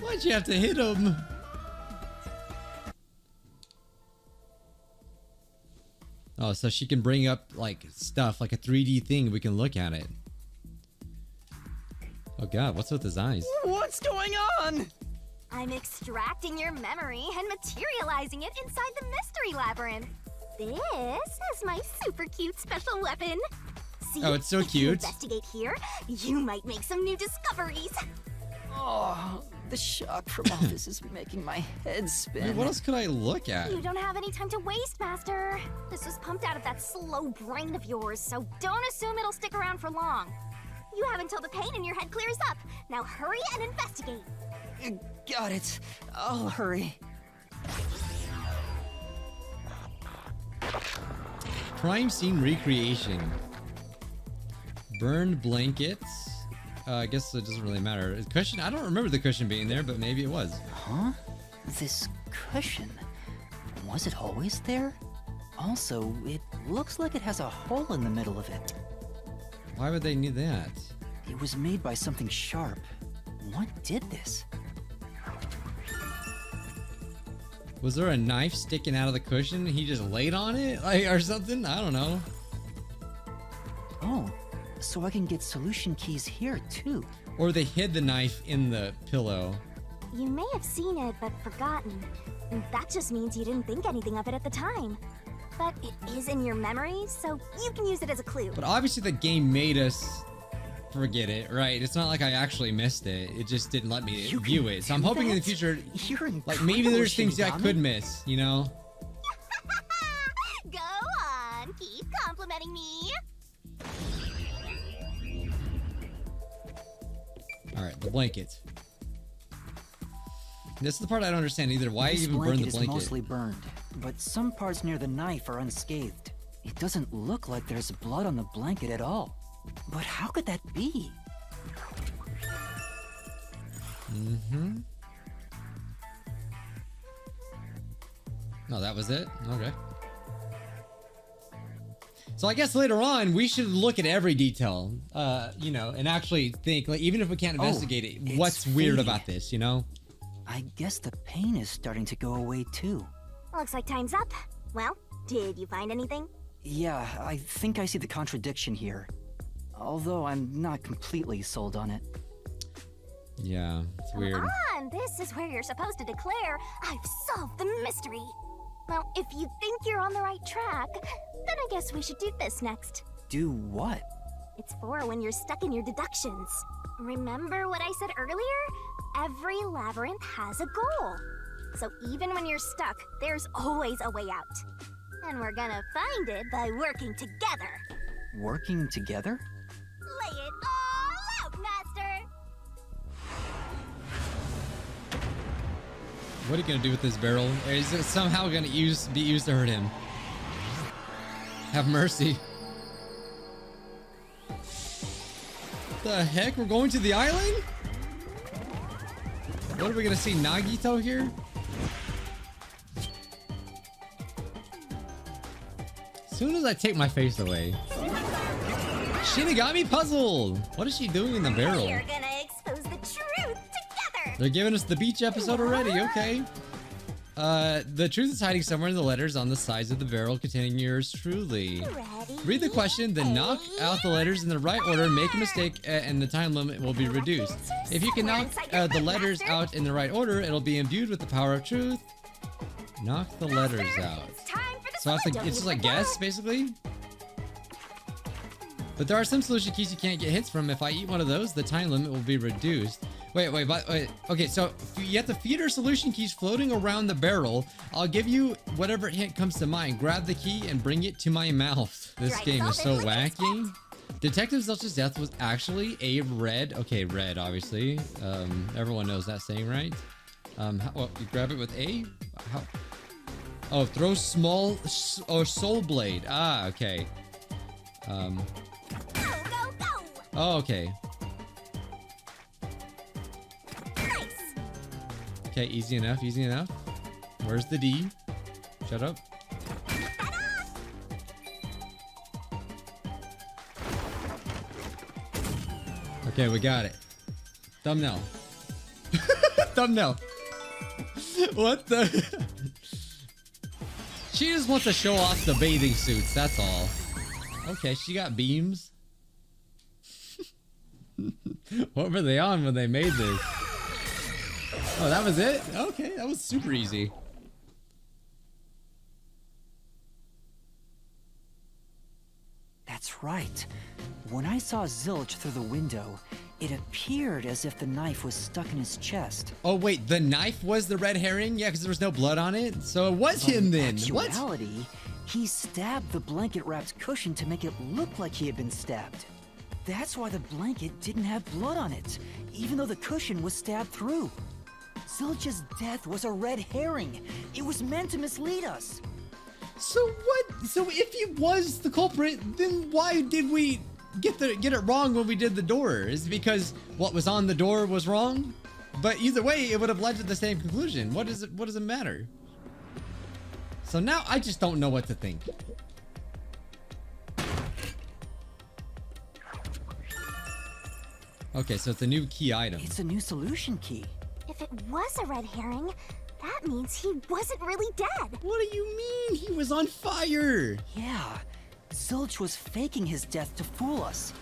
Why'd you have to hit him? Oh, so she can bring up like stuff, like a 3D thing. We can look at it. Oh God, what's with his eyes? What's going on? I'm extracting your memory and materializing it inside the mystery labyrinth. This is my super cute special weapon. See, Oh, it's so if you cute. investigate here, you might make some new discoveries. Oh, the shock from all this is making my head spin. Wait, what else could I look at? You don't have any time to waste, Master. This was pumped out of that slow brain of yours, so don't assume it'll stick around for long. You have until the pain in your head clears up. Now hurry and investigate. Got it. I'll hurry. Crime scene recreation. Burned blankets. I guess it doesn't really matter. Cushion? I don't remember the cushion being there, but maybe it was. Huh? This cushion. Was it always there? Also, it looks like it has a hole in the middle of it. Why would they need that? It was made by something sharp. What did this? Was there a knife sticking out of the cushion? He just laid on it, like, or something? I don't know. Oh, so I can get solution keys here too. Or they hid the knife in the pillow. You may have seen it, but forgotten. And that just means you didn't think anything of it at the time. But it is in your memory, so you can use it as a clue. But obviously the game made us forget it, right? It's not like I actually missed it. It just didn't let me You view can it. So I'm do hoping in the that? future, You're like maybe incredible, there's things that I Shinigami. could miss, you know? Go on, keep complimenting me. All right, the blanket. This is the part I don't understand either. Why This even burn blanket the is blanket? mostly burned, but some parts near the knife are unscathed. It doesn't look like there's blood on the blanket at all. But how could that be? Oh, that was it? Okay. So I guess later on, we should look at every detail, you know, and actually think, like, even if we can't investigate it, what's weird about this, you know? I guess the pain is starting to go away too. Looks like time's up. Well, did you find anything? Yeah, I think I see the contradiction here. Although I'm not completely sold on it. Yeah, it's weird. Come on, this is where you're supposed to declare, I've solved the mystery. Well, if you think you're on the right track, then I guess we should do this next. Do what? It's for when you're stuck in your deductions. Remember what I said earlier? Every labyrinth has a goal. So even when you're stuck, there's always a way out. And we're gonna find it by working together. Working together? Lay it all out, Master! What are you gonna do with this barrel? Is it somehow gonna be used to hurt him? Have mercy. The heck? We're going to the island? What are we gonna see? Nagito here? As soon as I take my face away. Shinigami puzzle! What is she doing in the barrel? We're gonna expose the truth together! They're giving us the beach episode already, okay. The truth is hiding somewhere in the letters on the sides of the barrel containing yours truly. Ready? Read the question, then knock out the letters in the right order, make a mistake, and the time limit will be reduced. If you can knock the letters out in the right order, it'll be imbued with the power of truth. Knock the letters out. It's time for the So it's just like guess, basically? But there are some solution keys you can't get hits from. If I eat one of those, the time limit will be reduced. Wait. Okay, so you have the feeder solution keys floating around the barrel. I'll give you whatever hint comes to mind. Grab the key and bring it to my mouth. This game is so wacky. Detective Zilch's death was actually a red. Okay, red, obviously. Everyone knows that saying, right? Well, you grab it with A? How? Oh, throw small or soul blade. Ah, okay. Go, go, go! Oh, okay. Nice! Okay, easy enough, easy enough. Where's the D? Shut up. Okay, we got it. Thumbnail. Thumbnail. What the? She just wants to show off the bathing suits, that's all. Okay, she got beams. What were they on when they made this? Oh, that was it? Okay, that was super easy. That's right. When I saw Zilch through the window, it appeared as if the knife was stuck in his chest. Oh wait, the knife was the red herring? Yeah, because there was no blood on it. So it was him then. In What? actuality, he stabbed the blanket-wrapped cushion to make it look like he had been stabbed. That's why the blanket didn't have blood on it, even though the cushion was stabbed through. Zilch's death was a red herring. It was meant to mislead us. So what? So if he was the culprit, then why did we get it wrong when we did the door? Is it because what was on the door was wrong? But either way, it would have led to the same conclusion. What does it matter? So now I just don't know what to think. Okay, so it's a new key item. It's a new solution key. If it was a red herring, that means he wasn't really dead. What do you mean? He was on fire. Yeah, Zilch was faking his death to fool us.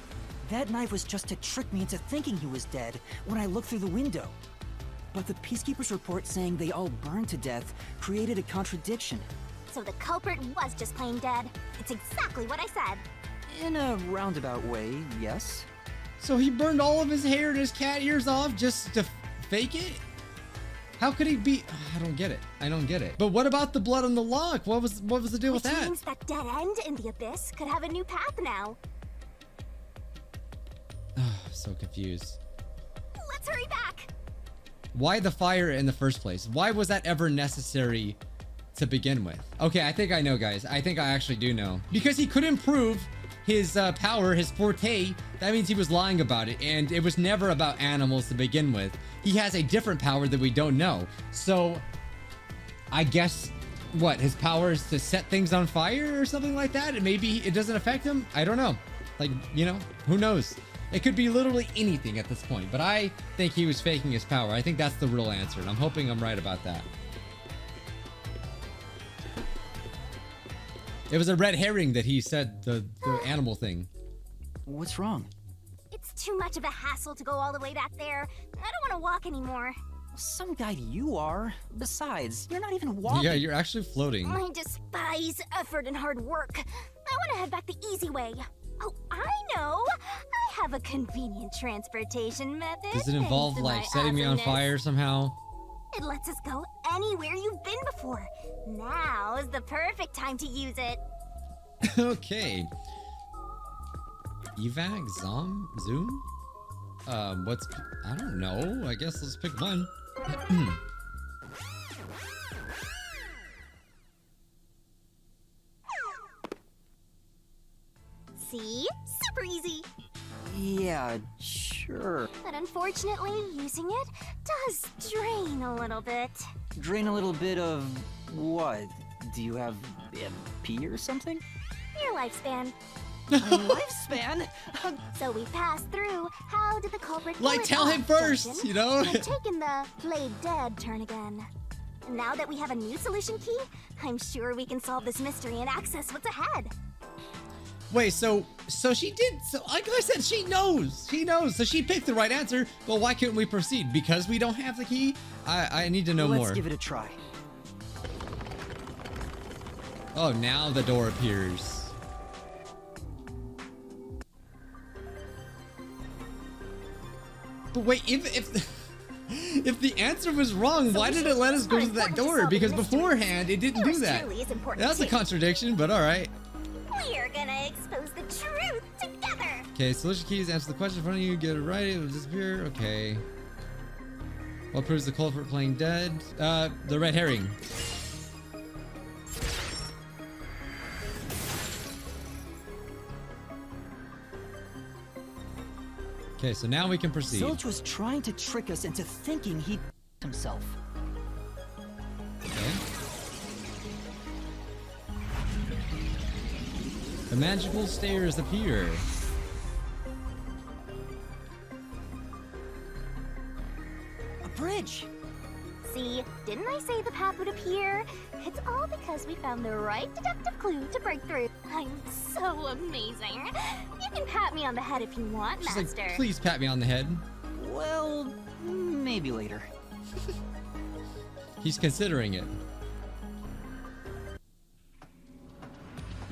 That knife was just to trick me into thinking he was dead when I looked through the window. But the Peacekeeper's report saying they all burned to death created a contradiction. So the culprit was just plain dead. It's exactly what I said. In a roundabout way, yes. So he burned all of his hair and his cat ears off just to fake it? How could he be? I don't get it. I don't get it. But what about the blood on the lock? What was the deal with Which that? means that dead end in the abyss could have a new path now. So confused. Let's hurry back. Why the fire in the first place? Why was that ever necessary to begin with? Okay, I think I know, guys. I think I actually do know. Because he couldn't prove his power, his forte. That means he was lying about it, and it was never about animals to begin with. He has a different power that we don't know. So I guess What, his power is to set things on fire or something like that? And maybe it doesn't affect him? I don't know. Like, you know, who knows? It could be literally anything at this point, but I think he was faking his power. I think that's the real answer, and I'm hoping I'm right about that. It was a red herring that he said the animal thing. What's wrong? It's too much of a hassle to go all the way back there. I don't want to walk anymore. Some guide you are. Besides, you're not even walking. Yeah, you're actually floating. I despise effort and hard work. I want to head back the easy way. Oh, I know. I have a convenient transportation method. Does it involve, thanks to like, my setting me on awesomeness. fire somehow? It lets us go anywhere you've been before. Now is the perfect time to use it. Okay. Evac? Zoom? What's... I don't know. I guess let's pick one. See? Super easy. Yeah, sure. But unfortunately, using it does drain a little bit. Drain a little bit of what? Do you have pee or something? Your lifespan. My lifespan? So we passed through. How did the culprit Like, pull it tell off, him first, Dungeon? you know? And taken the play dead turn again. Now that we have a new solution key, I'm sure we can solve this mystery and access what's ahead. Wait, so she did, so like I said, she knows, so she picked the right answer, but why couldn't we proceed? Because we don't have the key? I need to know more. Let's give it a try. Oh, now the door appears. But wait, if the answer was wrong, why did it let us go to that door? Because beforehand, it didn't do that. That's a contradiction, but all right. We're gonna expose the truth together. Okay, solution keys, answer the question in front of you, get it right, it will disappear. Okay. What proves the culprit playing dead? The red herring. Okay, so now we can proceed. Zilch was trying to trick us into thinking he himself. Okay. The magical stairs appear. A bridge! See, didn't I say the path would appear? It's all because we found the right deductive clue to break through. I'm so amazing. You can pat me on the head if you want, She's Master. like, please pat me on the head. Well, maybe later. He's considering it.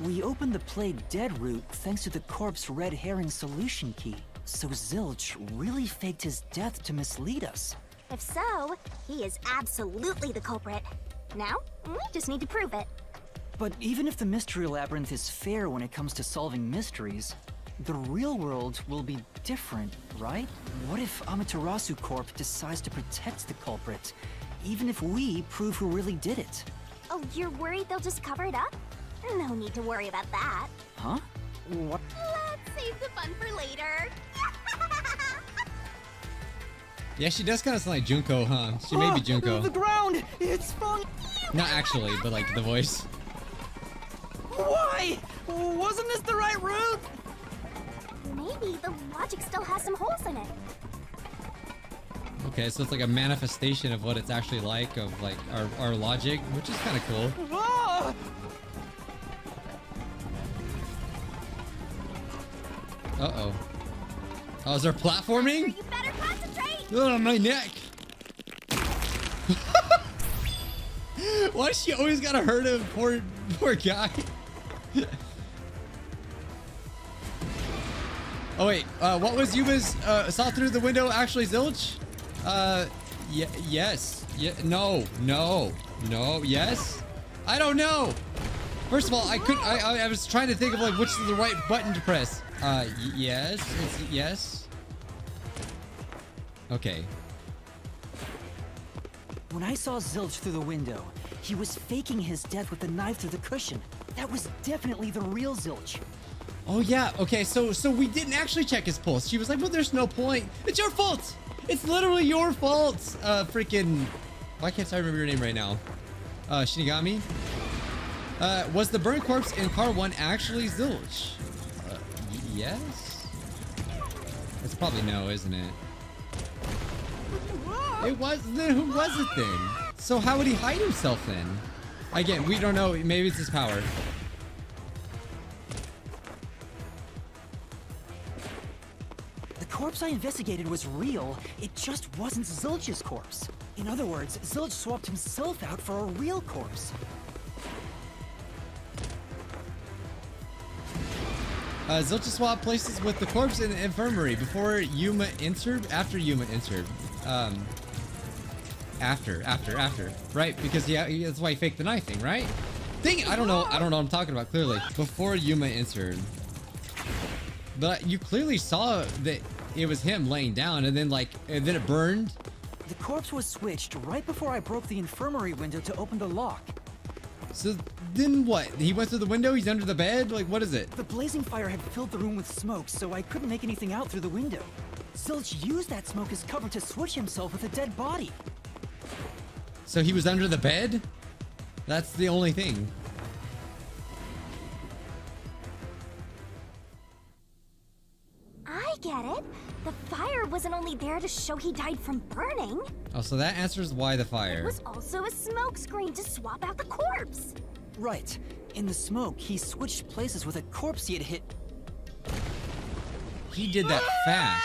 We opened the play dead route thanks to the corpse red herring solution key. So Zilch really faked his death to mislead us. If so, he is absolutely the culprit. Now, we just need to prove it. But even if the mystery labyrinth is fair when it comes to solving mysteries, the real world will be different, right? What if Amaterasu Corp decides to protect the culprit, even if we prove who really did it? Oh, you're worried they'll just cover it up? No need to worry about that. Huh? What? Let's save the fun for later. Yeah, she does kind of sound like Junko, huh? She may be The Junko. ground! It's falling! Not actually, but like the voice. Why? Wasn't this the right route? Maybe the logic still has some holes in it. Okay, so it's like a manifestation of what it's actually like, of like our logic, which is kind of cool. Ah! Uh-oh. Oh, is there platforming? You better concentrate! Oh, my neck! Why does she always gotta hurt him? Poor guy. Oh wait, what was Yuma's saw through the window actually Zilch? Yes. No, yes? I don't know! First of all, I was trying to think of like which is the right button to press. Yes, it's yes. Okay. When I saw Zilch through the window, he was faking his death with the knife through the cushion. That was definitely the real Zilch. Oh yeah, okay, so we didn't actually check his pulse. She was like, well, there's no point. It's your fault! It's literally your fault! Freaking... Why can't I remember your name right now? Shinigami? Was the burnt corpse in car 1 actually Zilch? Yes? It's probably no, isn't it? It was. Then who was it then? So how would he hide himself then? Again, we don't know. Maybe it's his power. The corpse I investigated was real. It just wasn't Zilch's corpse. In other words, Zilch swapped himself out for a real corpse. Zilch swapped places with the corpse in the infirmary before Yuma entered. After Yuma entered. After. Right? Because that's why he faked the knife thing, right? Dang it, I don't know what I'm talking about clearly. Before Yuma entered. But you clearly saw that it was him laying down and then it burned. The corpse was switched right before I broke the infirmary window to open the lock. So then what? He went through the window? He's under the bed? Like, what is it? The blazing fire had filled the room with smoke, so I couldn't make anything out through the window. Zilch used that smoke as cover to switch himself with a dead body. So he was under the bed? That's the only thing. I get it. The fire wasn't only there to show he died from burning. Oh, so that answers why the It fire. was also a smoke screen to swap out the corpse. Right. In the smoke, he switched places with a corpse he had hit. He did that fast.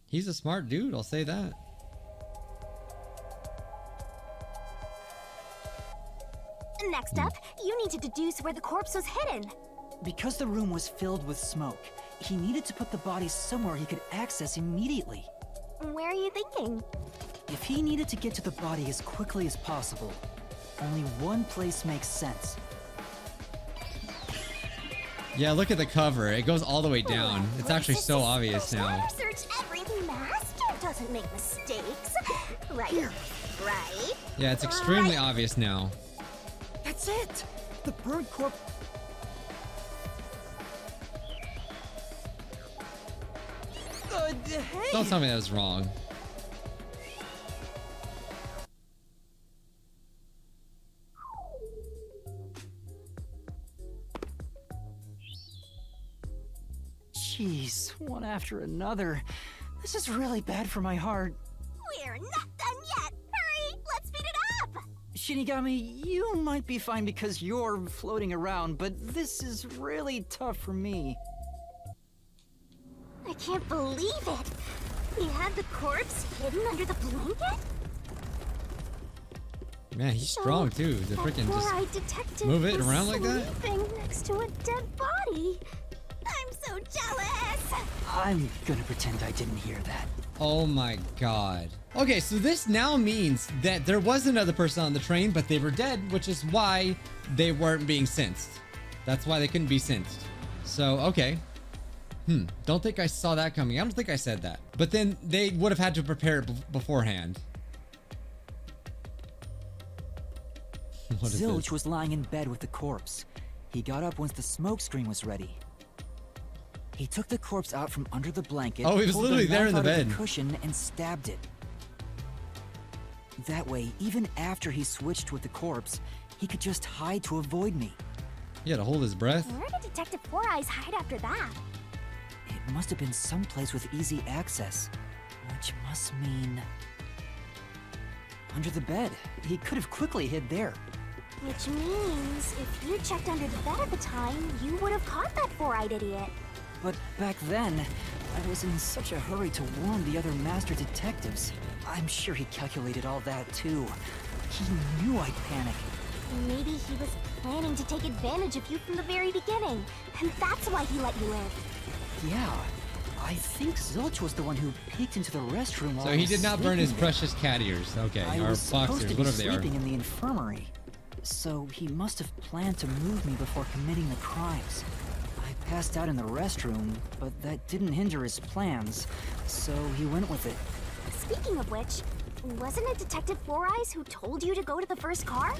He's a smart dude, I'll say that. Next up, you need to deduce where the corpse was hidden. Because the room was filled with smoke, he needed to put the body somewhere he could access immediately. Where are you thinking? If he needed to get to the body as quickly as possible, only one place makes sense. Yeah, look at the cover. It goes all the way down. It's actually so obvious now. Search every master doesn't make mistakes. Right. Right. Yeah, it's extremely obvious now. That's it! The burnt corpse... hey! Don't tell me that was wrong. Jeez, one after another. This is really bad for my heart. We're not done yet. Hurry, let's speed it up. Shinigami, you might be fine because you're floating around, but this is really tough for me. I can't believe it. He had the corpse hidden under the blanket? Man, he's strong too. The freaking Four-eyed just detective move it was around like that? sleeping next to a dead body. I'm so jealous. I'm gonna pretend I didn't hear that. Oh my god. Okay, so this now means that there was another person on the train, but they were dead, which is why they weren't being sensed. That's why they couldn't be sensed. So, okay. Don't think I saw that coming. I don't think I said that. But then they would have had to prepare it beforehand. What is Zilch this? was lying in bed with the corpse. He got up once the smoke screen was ready. He took the corpse out from under the blanket. Oh, he was pulled literally there knife in the out of bed. Cushion and stabbed it. That way, even after he switched with the corpse, he could just hide to avoid me. He had to hold his breath. Where did Detective Four Eyes hide after that? It must have been someplace with easy access, which must mean under the bed. He could have quickly hid there. Which means if you checked under the bed at the time, you would have caught that four-eyed idiot. But back then, I was in such a hurry to warn the other master detectives. I'm sure he calculated all that too. He knew I'd panic. Maybe he was planning to take advantage of you from the very beginning, and that's why he let you live. Yeah, I think Zilch was the one who peeked into the restroom while So I he was did not burn his sleeping there. precious cat ears. Okay, I or was supposed fox to ears, be whatever they are. sleeping in the infirmary, so he must have planned to move me before committing the crimes. I passed out in the restroom, but that didn't hinder his plans, so he went with it. Speaking of which, wasn't it Detective Four Eyes who told you to go to the first car?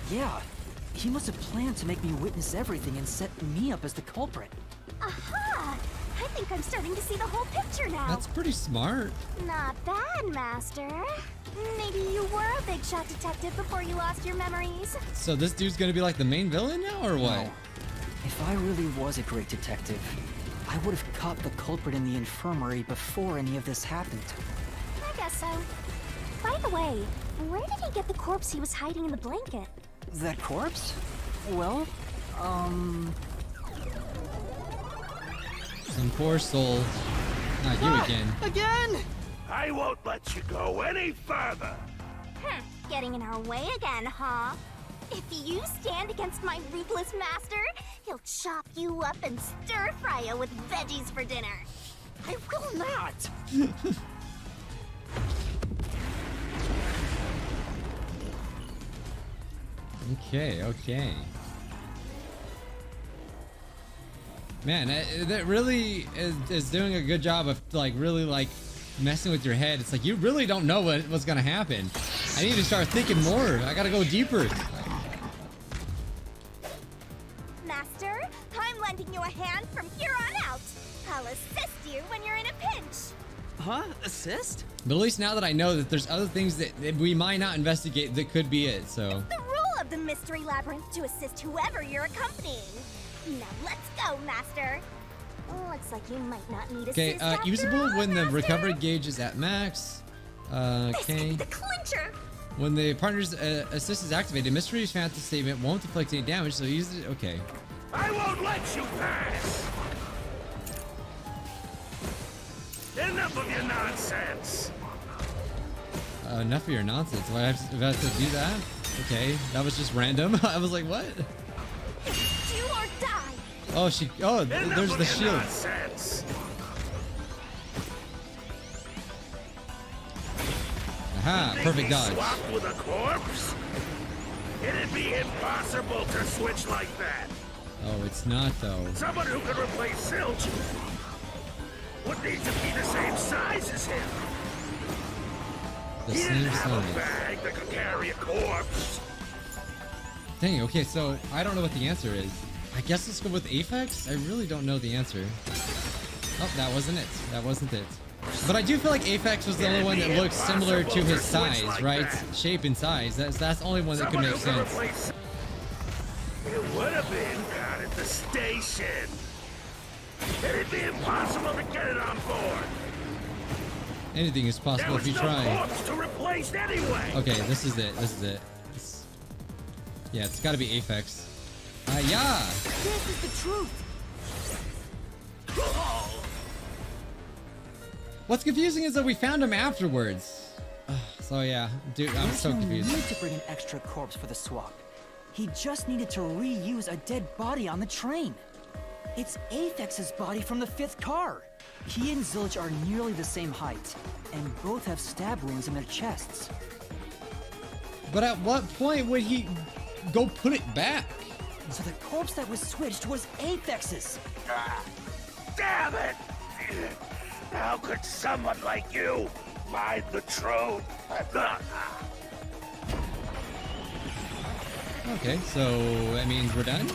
Yeah, he must have planned to make me witness everything and set me up as the culprit. Aha! I think I'm starting to see the whole picture now. That's pretty smart. Not bad, Master. Maybe you were a big shot detective before you lost your memories. So this dude's gonna be like the main villain now, or what? No. If I really was a great detective, I would have caught the culprit in the infirmary before any of this happened. I guess so. By the way, where did he get the corpse he was hiding in the blanket? That corpse? Well, Some poor soul. Not you again. Again! I won't let you go any further. Getting in our way again, huh? If you stand against my ruthless master, he'll chop you up and stir-fry you with veggies for dinner. I will not! Okay. Man, that really is doing a good job of like really like messing with your head. It's like you really don't know what's gonna happen. I need to start thinking more. I gotta go deeper. Master, I'm lending you a hand from here on out. I'll assist you when you're in a pinch. Huh? Assist? But at least now that I know that there's other things that we might not investigate that could be it, so. The rule of the mystery labyrinth to assist whoever you're accompanying. Now let's go, Master. Looks like you might not need Okay, assist after usable all, when the Master. recovery gauge is at max. This could Okay. be the clincher. When the partner's assist is activated, Mystery's Phantom statement won't deflect any damage, so use it. Okay. I won't let you pass! Enough of your nonsense! Enough of your nonsense. Do I have to do that? Okay, that was just random. I was like, what? It's do or die. Oh, Enough there's of the your shield. Nonsense. Aha, Think perfect he dodge. swapped with a corpse? It'd be impossible to switch like that. Oh, it's not though. Someone who could replace Silch would need to be the same size as him. The He didn't same have a size. bag that could carry a corpse. Dang, okay, so I don't know what the answer is. I guess let's go with Aphex? I really don't know the answer. Oh, that wasn't it. That wasn't it. But I do feel like Aphex was the only one that looks similar to his size, right? Shape and size. That's the only one that could Someone make who could sense. replace. It would have been down at the station. It'd be impossible to get it on board. Anything is There possible was if you no try. corpse to replace anyway. Okay, this is it. This is it. Yeah, it's gotta be Aphex. Yeah! This is the truth! What's confusing is that we found him afterwards. So yeah, dude, I'm There's so no confused. need to bring an extra corpse for the swap. He just needed to reuse a dead body on the train. It's Aphex's body from the 5th car. He and Zilch are nearly the same height, and both have stab wounds in their chests. But at what point would he go put it back? So the corpse that was switched was Aphex's. Ah, damn it! How could someone like you hide the truth? Okay, so that means we're done?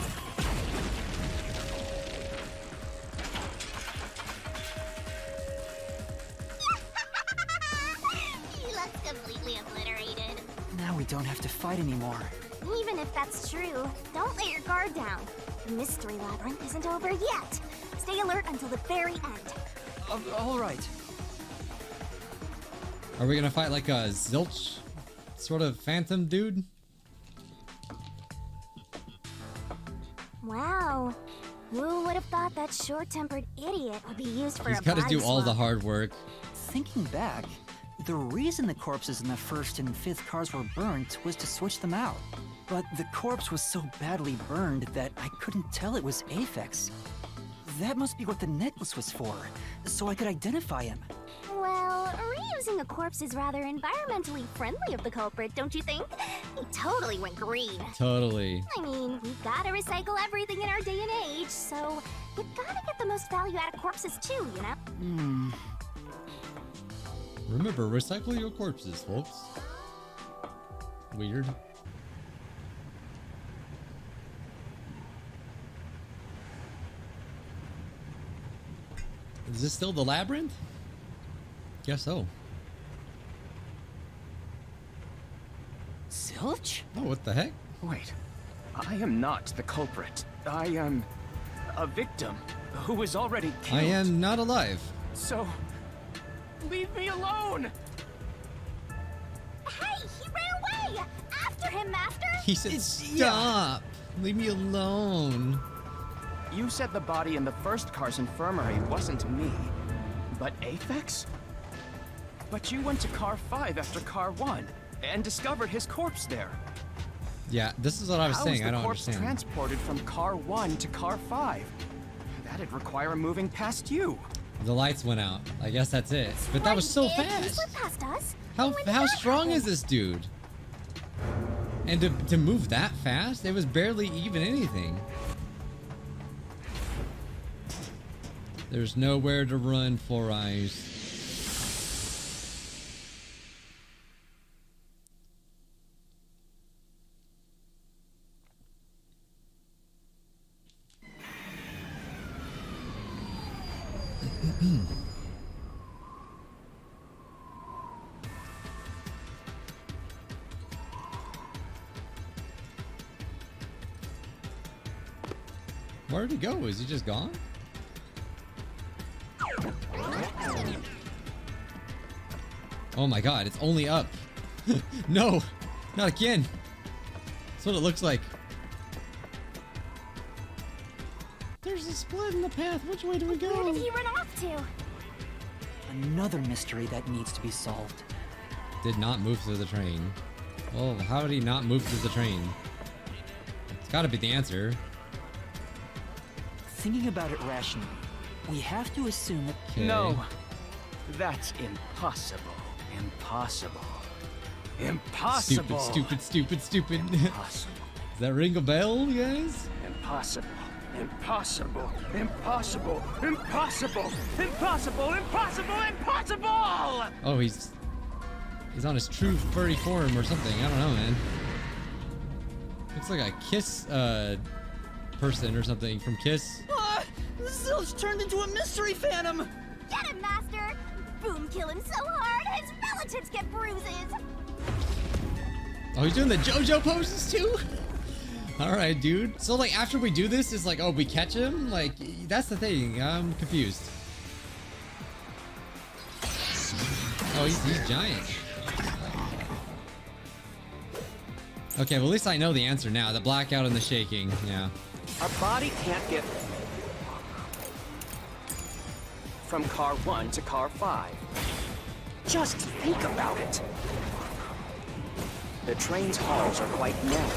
He looks completely obliterated. Now we don't have to fight anymore. Even if that's true, don't let your guard down. The mystery labyrinth isn't over yet. Stay alert until the very end. All right. Are we gonna fight like a Zilch sort of phantom dude? Wow. Who would have thought that short-tempered idiot would be used for He's a gotta body do all the swap? hard work. Thinking back, the reason the corpses in the 1st and 5th cars were burnt was to switch them out. But the corpse was so badly burned that I couldn't tell it was Aphex. That must be what the necklace was for, so I could identify him. Well, reusing a corpse is rather environmentally friendly of the culprit, don't you think? He totally went green. Totally. I mean, we gotta recycle everything in our day and age, so you gotta get the most value out of corpses too, you know? Remember, recycle your corpses, folks. Weird. Is this still the labyrinth? Guess so. Zilch? Oh, what the heck? Wait, I am not the culprit. I am a victim who was already killed. I am not alive. So, leave me alone! Hey, he ran away! After him, Master! He said, stop! Leave me alone. You said the body in the first car's infirmary wasn't me, but Aphex? But you went to car 5 after car 1 and discovered his corpse there. Yeah, this is what I was saying. I don't How was the corpse understand. transported from car 1 to car 5? That'd require moving past you. The lights went out. I guess that's it. But that was so Right, He fast. slipped past us. How When did how that strong happen? is this dude? And to move that fast, it was barely even anything. There's nowhere to run, Four Eyes. Where'd he go? Is he just gone? Oh my god, it's only up. No, not again. That's what it looks like. There's a split in the path. Which way do we go? Where did he run off to? Another mystery that needs to be solved. Did not move through the train. Well, how did he not move through the train? It's gotta be the answer. Thinking about it rationally, we have to assume that Okay. No, that's impossible. Impossible. Impossible. Stupid, stupid, stupid, stupid. Impossible. Does that ring a bell, guys? Impossible. Impossible. Impossible. Impossible. Impossible. Impossible. Impossible! Oh, he's on his true furry form or something. I don't know, man. Looks like a Kiss person or something from Kiss. Zilch turned into a mystery phantom! Get him, Master! Boom, kill him so hard, his relatives get bruises! Oh, he's doing the JoJo poses too? Alright, dude. So, like, after we do this, it's like, oh, we catch him? Like, that's the thing. I'm confused. Oh, he's giant. Okay, well, at least I know the answer now. The blackout and the shaking. Yeah. Our body can't get from car 1 to car 5. Just think about it. The train's halls are quite narrow.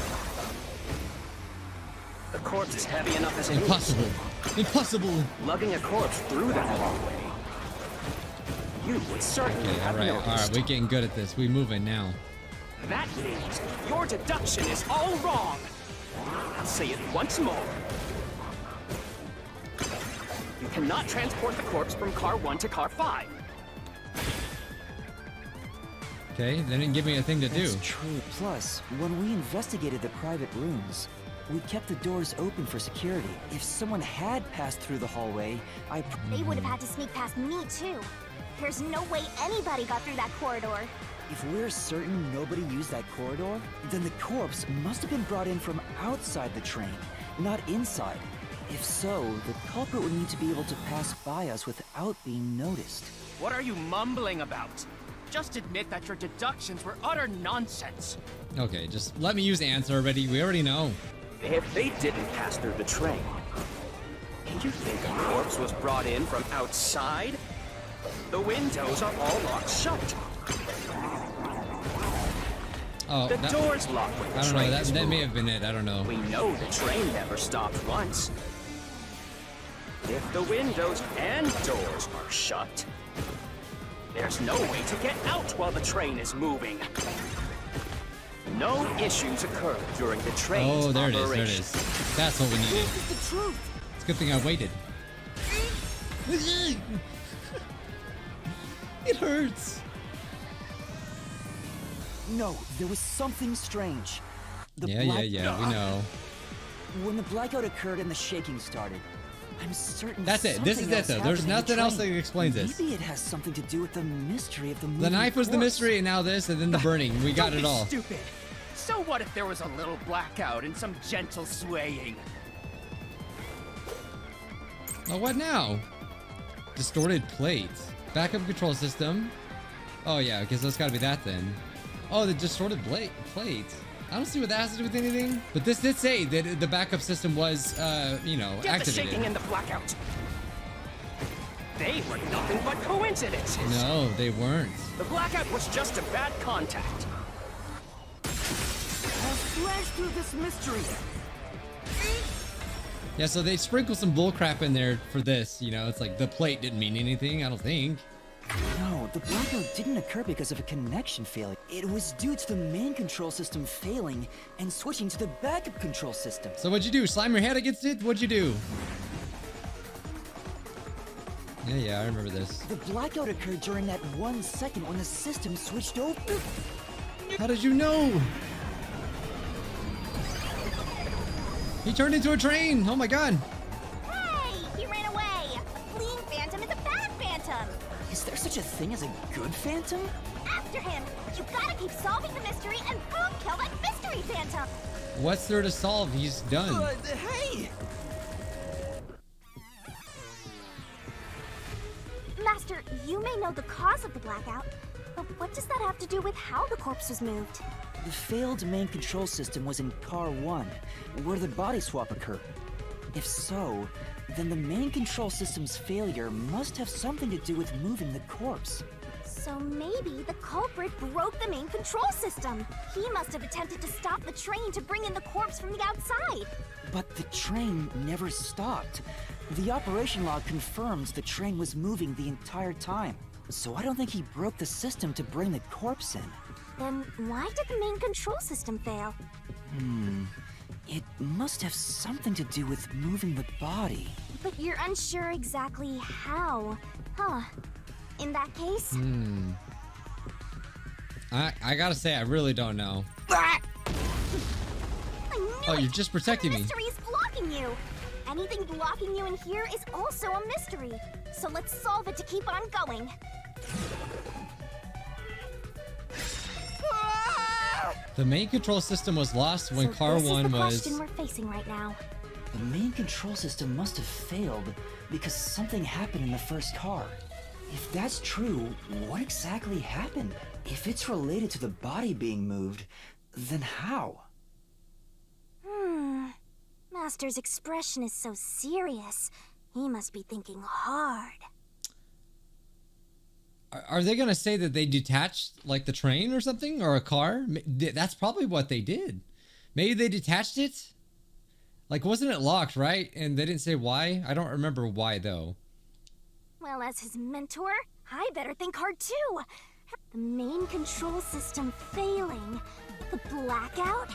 The corpse is heavy enough as it is. Impossible. Impossible. Lugging a corpse through that hallway. You would certainly Okay, have alright, noticed. we're getting good at this. We moving now. That means your deduction is all wrong. I'll say it once more. You cannot transport the corpse from car 1 to car 5. Okay, they didn't give me a thing to do. That's true. Plus, when we investigated the private rooms, we kept the doors open for security. If someone had passed through the hallway, They would have had to sneak past me, too. There's no way anybody got through that corridor. If we're certain nobody used that corridor, then the corpse must have been brought in from outside the train, not inside. If so, the culprit would need to be able to pass by us without being noticed. What are you mumbling about? Just admit that your deductions were utter nonsense. Okay, just let me use the answer already. We already know. If they didn't pass through the train, do you think a corpse was brought in from outside? The windows are all locked shut. Oh, The that, door's locked when the I don't know. train That, is that may moving. have been it. I don't know. We know the train never stopped once. If the windows and doors are shut, there's no way to get out while the train is moving. No issues occurred during the train's Oh, there it is. operation. There it is. That's what we needed. This is the truth! It's a good thing I waited. It hurts. No, there was something strange. The Yeah, black- we know. When the blackout occurred and the shaking started, I'm certain. That's it. This is something it, though. else There's happened in nothing the else that train. explains this. Maybe it has something to do with the mystery of the moving The knife was the corpse. mystery, and now this, and then the burning. We got Don't it be all. Stupid. So what if there was a little blackout and some gentle swaying? Oh, what now? Distorted plates. Backup control system. Oh, yeah, because that's got to be that then. Oh, the distorted plates. I don't see what that has to do with anything. But this did say that the backup system was, you know, Get the activated. shaking and the blackout. They were nothing but coincidences. No, they weren't. The blackout was just a bad contact. I'll slash through this mystery. Yeah, so they sprinkle some bullcrap in there for this. You know, it's like the plate didn't mean anything, I don't think. No, the blackout didn't occur because of a connection failure. It was due to the main control system failing and switching to the backup control system. So what'd you do? Slam your head against it? What'd you do? Yeah, I remember this. The blackout occurred during that 1 second when the system switched over. How did you know? He turned into a train. Oh my god. Hey, he ran away. A fleeing phantom is a bad phantom. Is there such a thing as a good phantom? After him, you gotta keep solving the mystery and boom, kill that mystery phantom. What's there to solve? He's done. Hey! Master, you may know the cause of the blackout, but what does that have to do with how the corpse was moved? The failed main control system was in Car 1, where the body swap occurred. If so, then the main control system's failure must have something to do with moving the corpse. So maybe the culprit broke the main control system. He must have attempted to stop the train to bring in the corpse from the outside. But the train never stopped. The operation log confirms the train was moving the entire time. So I don't think he broke the system to bring the corpse in. Then why did the main control system fail? It must have something to do with moving the body. But you're unsure exactly how, huh? In that case, I gotta say, I really don't know. I knew Oh, it! you're just protecting The me. mystery is blocking you. Anything blocking you in here is also a mystery. So let's solve it to keep on going. The main control system was lost when So Car this is 1 the was... question we're facing right now. The main control system must have failed because something happened in the first car. If that's true, what exactly happened? If it's related to the body being moved, then how? Master's expression is so serious. He must be thinking hard. Are they gonna say that they detached, like, the train or something? Or a car? That's probably what they did. Maybe they detached it? Like, wasn't it locked, right? And they didn't say why? I don't remember why, though. Well, as his mentor, I better think hard too. The main control system failing, the blackout,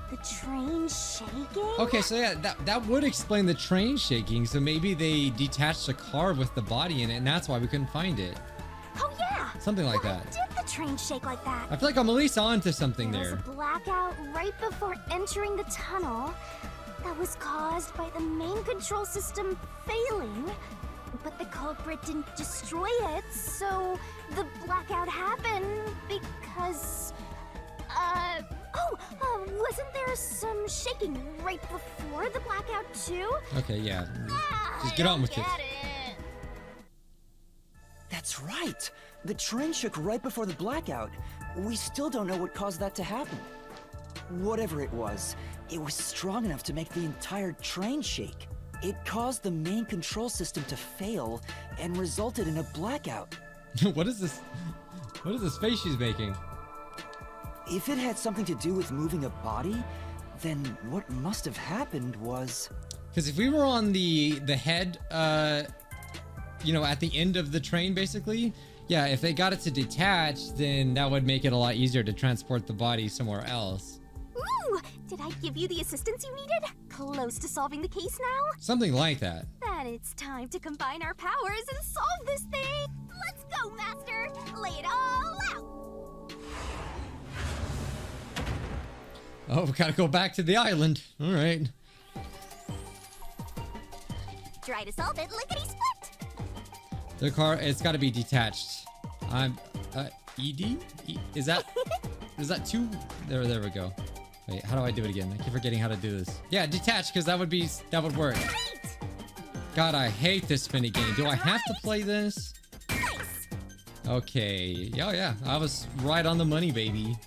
the train shaking. Okay, so yeah, that would explain the train shaking. So maybe they detached a car with the body in it, and that's why we couldn't find it. Oh yeah! Something like Why that. did the train shake like that? I feel like I'm at least onto something There there. was a blackout right before entering the tunnel that was caused by the main control system failing. But the culprit didn't destroy it, so the blackout happened because... wasn't there some shaking right before the blackout too? Okay, yeah. Just get on with it. That's right! The train shook right before the blackout. We still don't know what caused that to happen. Whatever it was strong enough to make the entire train shake. It caused the main control system to fail and resulted in a blackout. What is this? What is this face she's making? If it had something to do with moving a body, then what must have happened was... Because if we were on the head, you know, at the end of the train, basically, yeah, if they got it to detach, then that would make it a lot easier to transport the body somewhere else. Ooh! Did I give you the assistance you needed? Close to solving the case now? Something like that. Then it's time to combine our powers and solve this thing! Let's go, Master! Lay it all out! Oh, we gotta go back to the island. All right. try to solve it lickety-split. The car, it's got to be detached. I'm, ED? Is that two? There we go. Wait, how do I do it again? I keep forgetting how to do this. Yeah, detached, because that would work. Great! God, I hate this spinny game. Do I have to play this? Nice! Okay. Oh, yeah. I was right on the money, baby.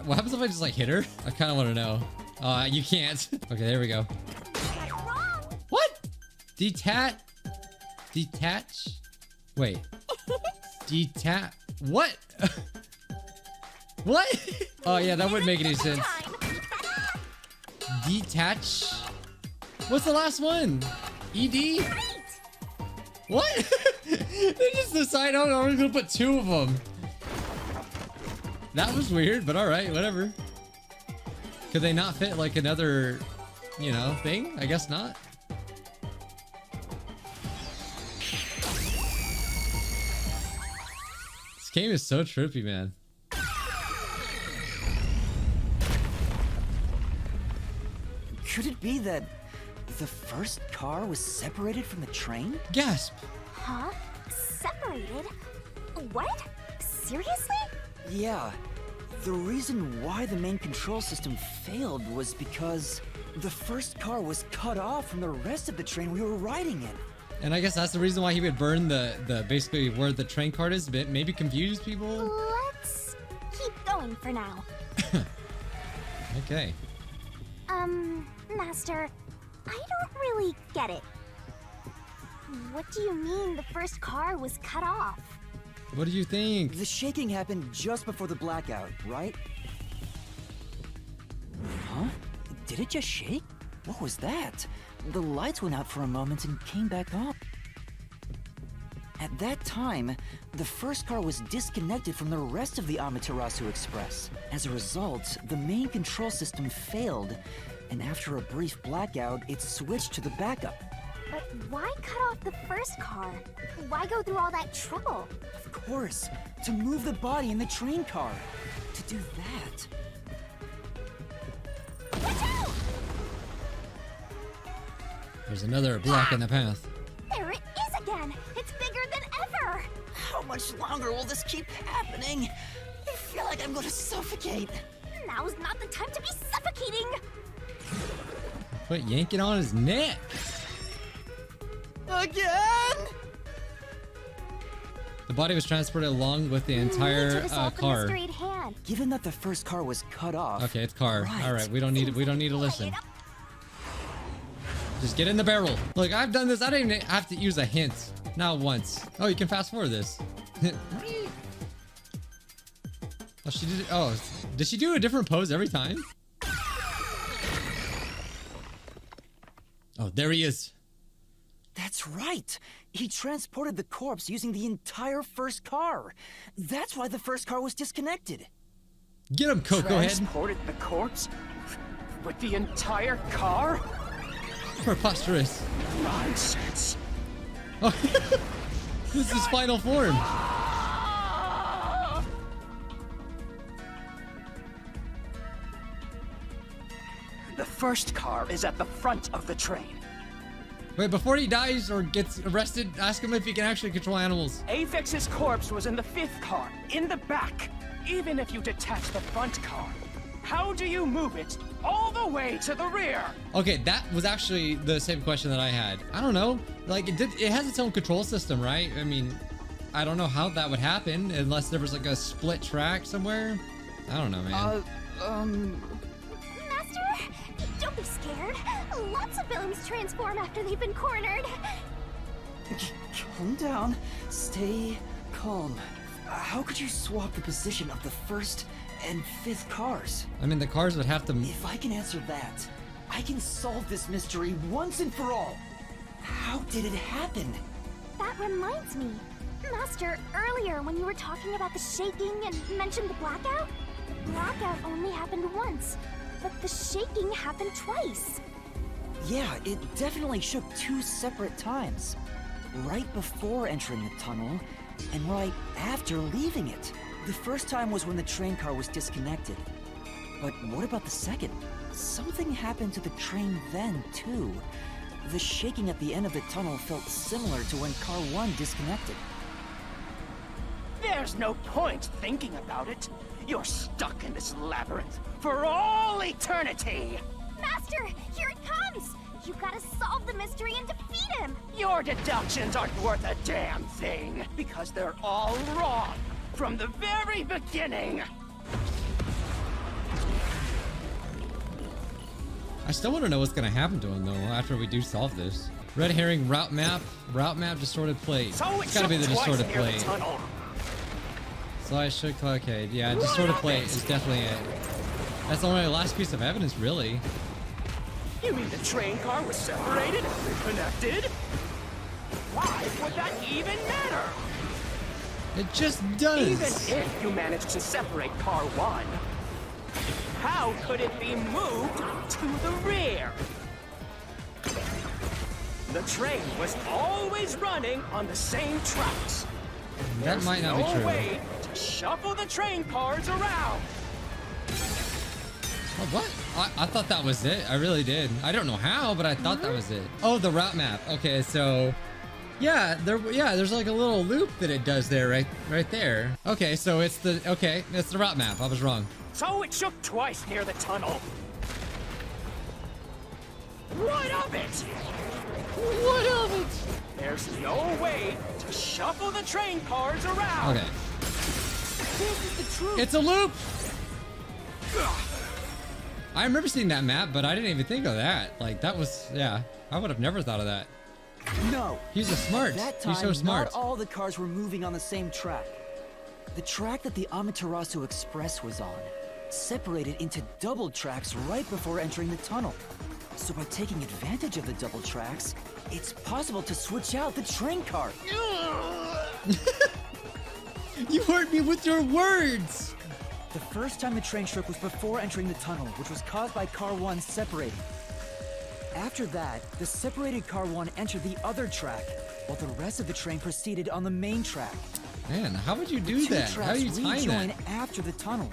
What happens if I just, like, hit her? I kind of want to know. You can't. Okay, there we go. That's wrong! What? Detach? Wait. What? What? Oh, yeah, that wouldn't make any sense. Detach? What's the last one? ED? Great! What? They just decided, oh no, we're gonna put two of them. That was weird, but alright, whatever. Could they not fit like another, you know, thing? I guess not. This game is so trippy, man. Could it be that the first car was separated from the train? Gasp. Huh? Separated? What? Seriously? Yeah. The reason why the main control system failed was because the first car was cut off from the rest of the train we were riding in. And I guess that's the reason why he would burn the basically where the train card is, but maybe confuse people. Let's keep going for now. Okay. Master, I don't really get it. What do you mean the first car was cut off? What do you think? The shaking happened just before the blackout, right? Huh? Did it just shake? What was that? The lights went out for a moment and came back on. At that time, the first car was disconnected from the rest of the Amaterasu Express. As a result, the main control system failed, and after a brief blackout, it switched to the backup. But why cut off the first car? Why go through all that trouble? Of course, to move the body in the train car. To do that. Watch out! There's another block in the path. There it is again! It's bigger than ever! How much longer will this keep happening? I feel like I'm gonna suffocate. Now's not the time to be suffocating! Put yanking on his neck. Again? The body was transported along with the entire car. The mystery at hand. Given that the first car was cut off. Okay, it's car. Right. All right, we don't need to listen. Just get in the barrel. Look, I've done this. I didn't even have to use a hint. Not once. Oh, you can fast forward this. Oh, she did it. Oh, did she do a different pose every time? Oh, there he is. That's right. He transported the corpse using the entire first car. That's why the first car was disconnected. Get him, Coco Head. Transported the corpse? With the entire car? Preposterous. Nonsense. Oh, this is final form. The first car is at the front of the train. Wait, before he dies or gets arrested, ask him if he can actually control animals. Avex's corpse was in the fifth car, in the back. Even if you detach the front car, how do you move it all the way to the rear? Okay, that was actually the same question that I had. I don't know. Like, it has its own control system, right? I mean, I don't know how that would happen unless there was like a split track somewhere. I don't know, man. Master, don't be scared. Lots of villains transform after they've been cornered. Calm down. Stay calm. How could you swap the position of the first and fifth cars? I mean, the cars would have to... If I can answer that, I can solve this mystery once and for all. How did it happen? That reminds me. Master, earlier when you were talking about the shaking and mentioned the blackout only happened once, but the shaking happened twice. Yeah, it definitely shook two separate times. Right before entering the tunnel, and right after leaving it. The first time was when the train car was disconnected. But what about the second? something happened to the train then, too. The shaking at the end of the tunnel felt similar to when Car 1 disconnected. There's no point thinking about it. You're stuck in this labyrinth for all eternity! Master, here it comes! You gotta solve the mystery and defeat him! Your deductions aren't worth a damn thing, because they're all wrong from the very beginning! I still want to know what's going to happen to him, though, after we do solve this. Red herring, route map, distorted plate. So It's got to be the distorted near the plate. tunnel. So I should, okay, yeah, distorted plate is definitely it. That's the only last piece of evidence, really. You mean the train car was separated and reconnected? Why would that even matter? It just does. Even if you managed to separate car 1, how could it be moved to the rear? The train was always running on the same tracks. That might not be There's true. no way to shuffle the train cars around. Oh, what? I thought that was it. I really did. I don't know how, but I thought that was it. Oh, the route map. Okay, so yeah, there's like a little loop that it does there, right there. Okay, so it's the route map. I was wrong. So it shook twice near the tunnel. What of it? What of it? There's no way to shuffle the train cars around. Okay. This is the truth! It's a loop. I remember seeing that map, but I didn't even think of that. Like that was, yeah, I would have never thought of that. No! He's a smart. That time, He's so smart. not all the cars were moving on the same track. The track that the Amaterasu Express was on separated into double tracks right before entering the tunnel. So by taking advantage of the double tracks, it's possible to switch out the train car. You hurt me with your words. The first time the train shook was before entering the tunnel, which was caused by Car 1 separating. After that, the separated Car 1 entered the other track, while the rest of the train proceeded on the main track. Man, how would you do Two that? How do you tracks time rejoin that? after the tunnel.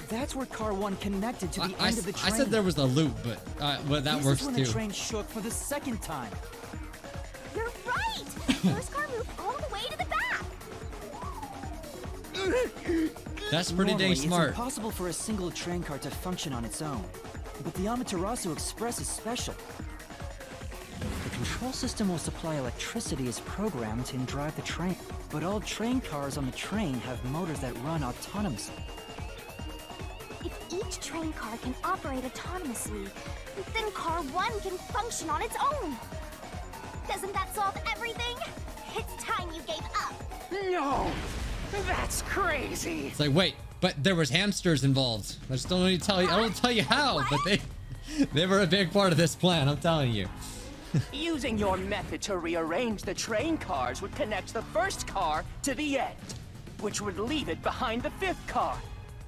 That's where Car 1 connected to the I end of the train. said there was a loop, but that This works is when too. the train shook for the second time. You're right! First car moved all the way to the back! That's pretty dang Normally, smart. It's impossible for a single train car to function on its own. But the Amaterasu Express is special. The control system will supply electricity as programmed and drive the train. But all train cars on the train have motors that run autonomously. If each train car can operate autonomously, then car 1 can function on its own. Doesn't that solve everything? It's time you gave up. No, that's crazy. It's like, wait, but there was hamsters involved. I just don't need to tell you. I don't tell you how, but they were a big part of this plan. I'm telling you. Using your method to rearrange the train cars would connect the first car to the end, which would leave it behind the fifth car.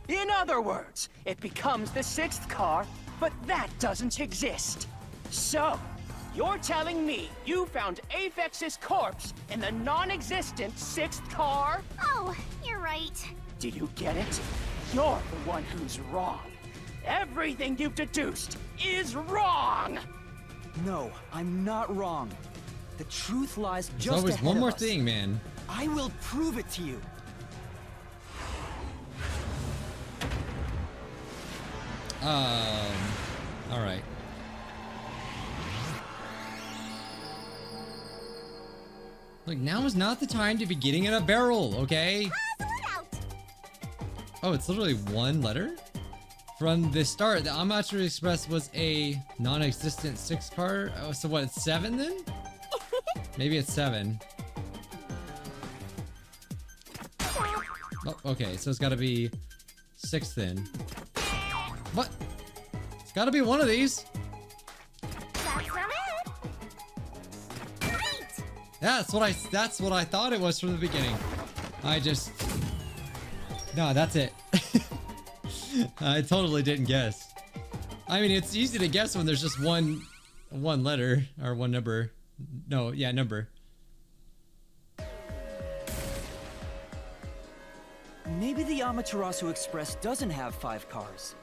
In other words, it becomes the sixth car, but that doesn't exist. So, you're telling me you found Aphex's corpse in the non-existent sixth car? Oh, you're right. Do you get it? You're the one who's wrong. Everything you've deduced is wrong! No, I'm not wrong. The truth lies There's just always ahead one of more us. thing, man. I will prove it to you. All right. Look, now is not the time to be getting in a barrel, okay? Let out! Oh, it's literally one letter? From the start, the Amaterasu Express was a non-existent 6 car. Oh, so what, it's 7 then? Maybe it's 7. Oh, okay, so it's gotta be 6 then. What? It's gotta be one of these. That's not it! Great! That's what I thought it was from the beginning. No, that's it. I totally didn't guess. I mean, it's easy to guess when there's just one letter or one number. No, yeah, number. Maybe the Amaterasu Express doesn't have 5 cars.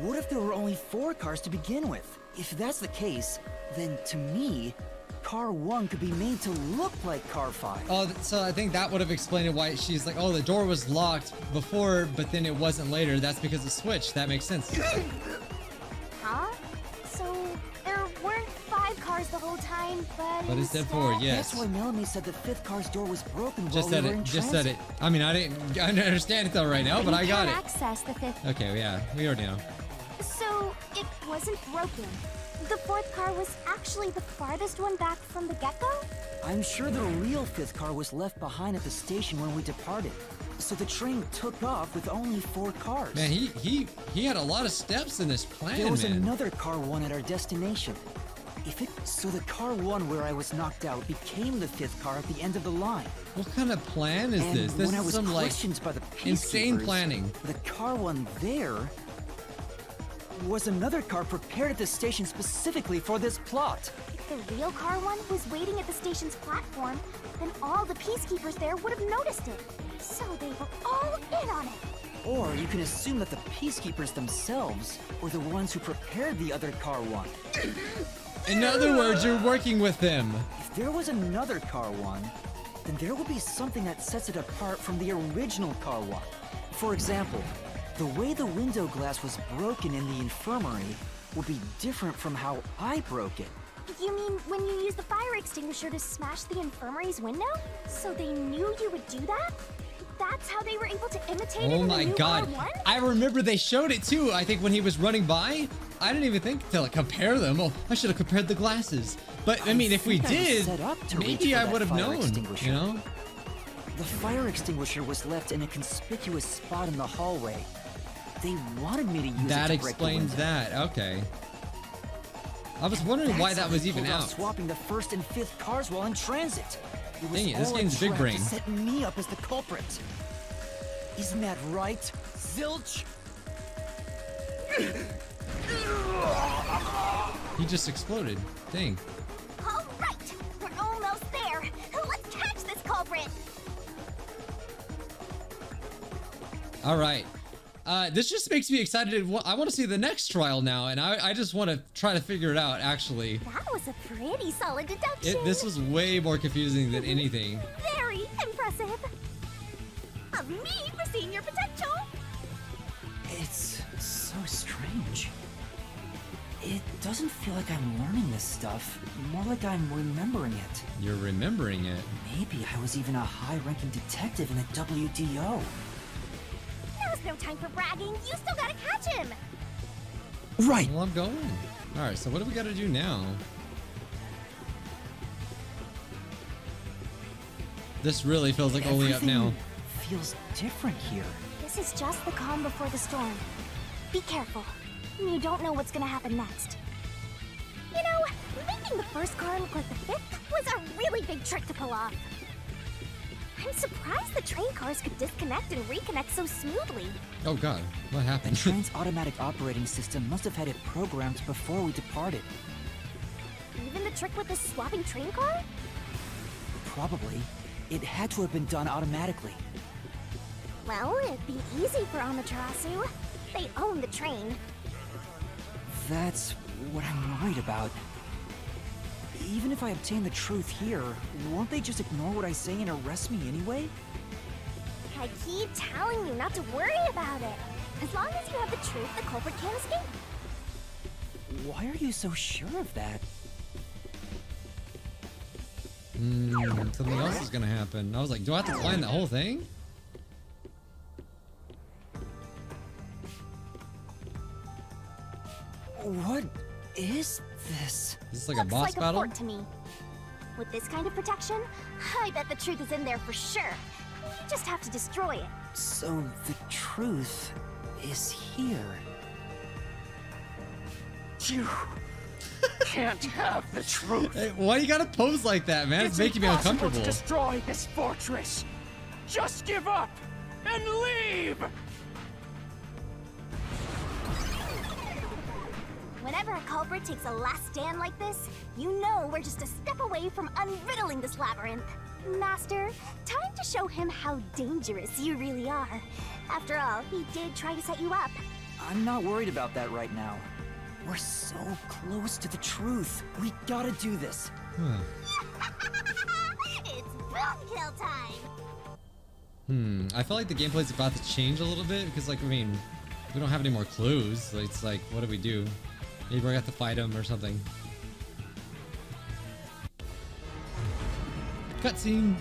what if there were only 4 cars to begin with? If that's the case, then to me, car 1 could be made to look like car 5. Oh, so I think that would have explained why she's like, oh, the door was locked before, but then it wasn't later. That's because it switched. That makes sense. Huh? So there weren't 5 cars the whole time, But it said 4, yes. That's why Melanie said the 5th car's door was broken Just while said we were it. in Just said it. transit. I mean, I didn't understand it though right now, but I got You it. can't access the 5th. Okay, yeah, we already know. So it wasn't broken. The 4th car was actually the farthest one back from the get-go? I'm sure the real 5th car was left behind at the station when we departed. So the train took off with only 4 cars. Man, he had a lot of steps in this plan, There was man. another car 1 at our destination. So the car 1 where I was knocked out became the 5th car at the end of the line. What kind of plan is And this? This when I is was some like questioned by the insane peacekeepers, planning. the car 1 there was another car prepared at the station specifically for this plot. If the real car 1 was waiting at the station's platform, then all the peacekeepers there would have noticed it. So they were all in on it. Or you can assume that the peacekeepers themselves were the ones who prepared the other car 1. In other words, you're working with them. If there was another car 1, then there would be something that sets it apart from the original car 1. For example, the way the window glass was broken in the infirmary would be different from how I broke it. You mean when you used the fire extinguisher to smash the infirmary's window? So they knew you would do that? That's how they were able to imitate it Oh in my the new god. R1? I remember they showed it too. I think when he was running by, I didn't even think to like compare them. Oh, I should have compared the glasses. But I mean, if we think I was did, set up to reach maybe for I that would have fire known, extinguisher. you know? The fire extinguisher was left in a conspicuous spot in the hallway. They wanted me to use That it to break the explains window. that. Okay. I was wondering why That's that how was they even pulled off out. swapping the 1st and 5th cars while in transit. It was Dang it, this all a game's big trap brain. to set me up as the culprit. Isn't that right, Zilch? He just exploded. Dang. All right, we're almost there. Let's catch this culprit. All right. This just makes me excited. I want to see the next trial now, and I just want to try to figure it out, actually. That was a pretty solid deduction. This was way more confusing than anything. Very impressive. Of me for seeing your potential. It's so strange. It doesn't feel like I'm learning this stuff, more like I'm remembering it. You're remembering it. Maybe I was even a high-ranking detective in the WDO. Now's no time for bragging. You still gotta catch him. Right. Well, I'm going. All right, so what do we got to do now? This really feels like only up now. Everything feels different here. This is just the calm before the storm. Be careful. You don't know what's gonna happen next. You know, making the 1st car look like the 5th was a really big trick to pull off. I'm surprised the train cars could disconnect and reconnect so smoothly. Oh god, what The happened? train's automatic operating system must have had it programmed before we departed. Even the trick with the swapping train car? Probably. It had to have been done automatically. Well, it'd be easy for Amaterasu. They own the train. That's what I'm worried about. Even if I obtain the truth here, won't they just ignore what I say and arrest me anyway? I keep telling you not to worry about it. As long as you have the truth, the culprit can't escape. Why are you so sure of that? Something else is gonna happen. I was like, do I have to climb that whole thing? What is this? Is this like a Looks boss like battle? a fort to me. With this kind of protection, I bet the truth is in there for sure. You just have to destroy it. So the truth is here. You can't have the truth. Hey, why you gotta pose like that, man? It's making me impossible uncomfortable. to destroy this fortress. Just give up and leave. Whenever a culprit takes a last stand like this, you know we're just a step away from unriddling this labyrinth. Master, time to show him how dangerous you really are. After all, he did try to set you up. I'm not worried about that right now. We're so close to the truth. We gotta do this. It's boom kill time! I feel like the gameplay's about to change a little bit because, like, I mean, we don't have any more clues. Like, it's like, what do we do? Maybe we have to fight him or something. Cutscene.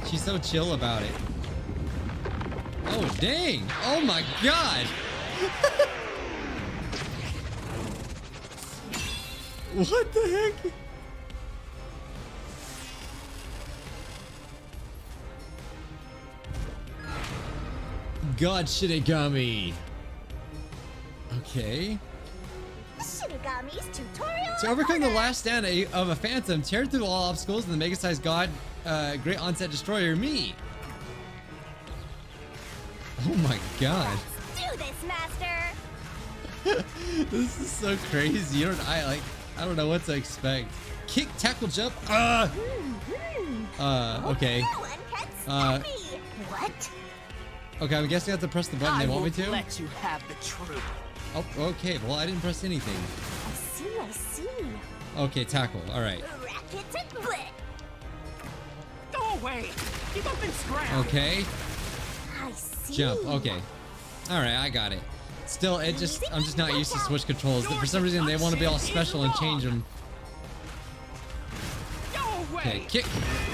She's so chill about it. Oh, dang. Oh, my God. What the heck? God, Shinigami. Okay. Shinigami's tutorial. To overcome the corner. last stand of a phantom, tear through all obstacles, and the mega-sized god, great onset destroyer, me. Oh my God. Let's do this, master. This is so crazy. I don't know what to expect. Kick, tackle, jump. Okay. No one can stop me. What? Okay, I'm guessing I have to press the button they want me to. Let you have the truth. Oh, okay. Well, I didn't press anything. I see. Okay, tackle. All right. Racket and split. Go away. Give up and scram. Okay. I see. Jump. Okay. All right, I got it. Still, I'm just not used to switch controls. For some reason, they want to be all special and change them. Go away. Okay, kick.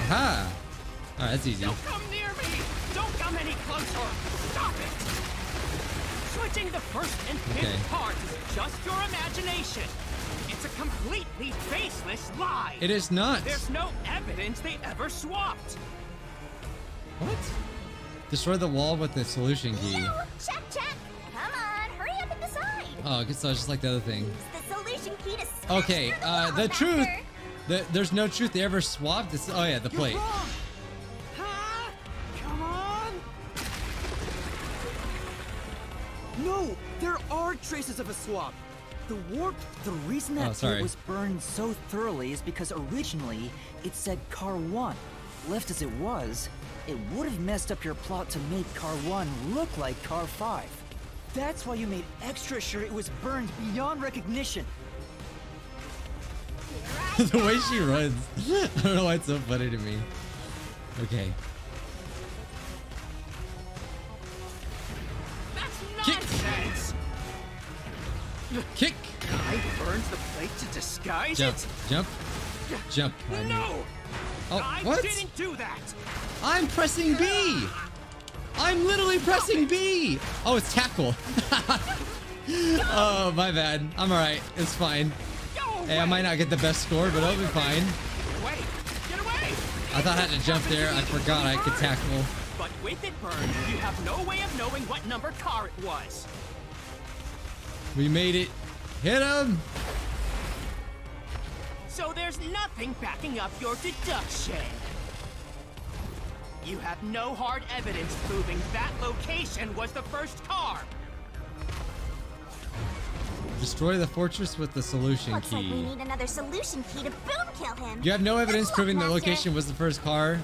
Ha. All right, that's easy. Don't come near me. Don't come any closer. Stop it. Switching the first and fifth Okay. cards is just your imagination. It's a completely baseless lie. It is not. There's no evidence they ever swapped. What? Destroy the wall with the solution key. You, check. Come on, hurry up and decide. Oh, so it's just like the other thing. Use the solution key to smash Okay, through the wall, the truth. master. There's no truth they ever swapped. Oh yeah, the plate. You're wrong. Huh? Come on. No, there are traces of a swap. The reason that sorry. plate was burned so thoroughly is because originally it said Car 1. Left as it was, it would have messed up your plot to make Car 1 look like Car 5. That's why you made extra sure it was burned beyond recognition. The way she runs. I don't know why it's so funny to me. Okay. That's Kick. nonsense. Kick. I burned the plate to disguise Jump. it. Jump. I knew- No. Oh, I what? didn't do that. I'm pressing B. I'm literally pressing B. Oh, it's tackle. Oh, my bad. I'm all right. It's fine. Go away. Hey, I might not get the best score, but I'll be fine. Get away. Get away. I thought I had to jump there. I forgot I could tackle. But with it burned, you have no way of knowing what number car it was. We made it. Hit him. So there's nothing backing up your deduction. You have no hard evidence proving that location was the first car. Destroy the fortress with the solution Looks like we key. need another solution key to boom kill him. You have no evidence Good luck, proving the Master. location was the first car.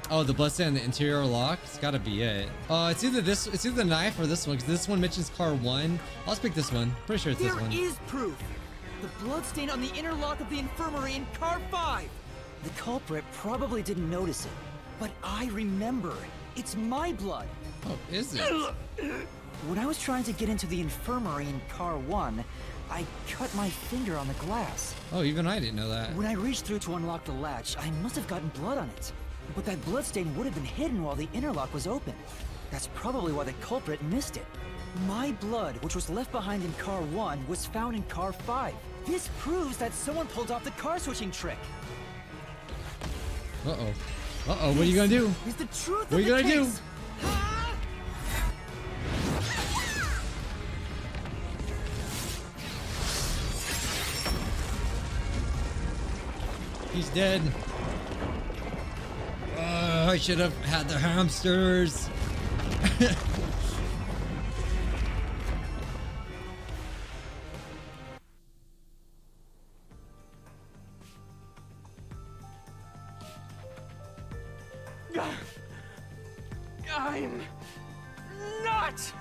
Oh, the bloodstain and the interior lock. It's gotta be it. It's either the knife or this one, because this one mentions car 1. I'll just pick this one. Pretty sure it's this There one. is proof. The bloodstain on the inner lock of the infirmary in Car 5. The culprit probably didn't notice it, but I remember. It's my blood. Oh, is it? When I was trying to get into the infirmary in Car 1, I cut my finger on the glass. Oh, even I didn't know that. When I reached through to unlock the latch, I must have gotten blood on it. But that bloodstain would have been hidden while the inner lock was open. That's probably why the culprit missed it. My blood, which was left behind in Car 1, was found in Car 5. This proves that someone pulled off the car switching trick. Uh-oh. Uh-oh, what are you gonna do? Is the truth What are of you the gonna do? case. He's dead. I should have had the hamsters. I'm not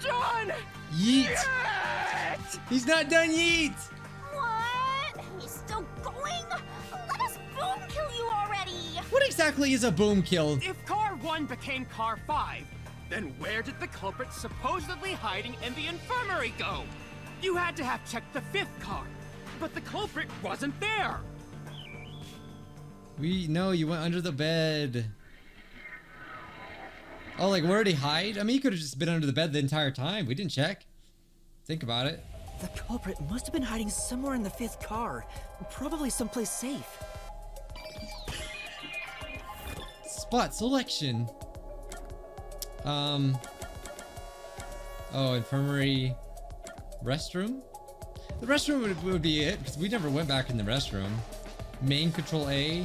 done Yeet. yet! He's not done yet. What? He's still going? Let us boom kill you already! What exactly is a boom kill? If car 1 became car 5, then where did the culprit supposedly hiding in the infirmary go? You had to have checked the 5th car, but the culprit wasn't there. We know you went under the bed. Oh, like where did he hide? I mean, he could have just been under the bed the entire time. We didn't check. Think about it. The culprit must have been hiding somewhere in the 5th car. Probably someplace safe. Spot selection. Oh, infirmary. Restroom? The restroom would be it, because we never went back in the restroom. Main control A.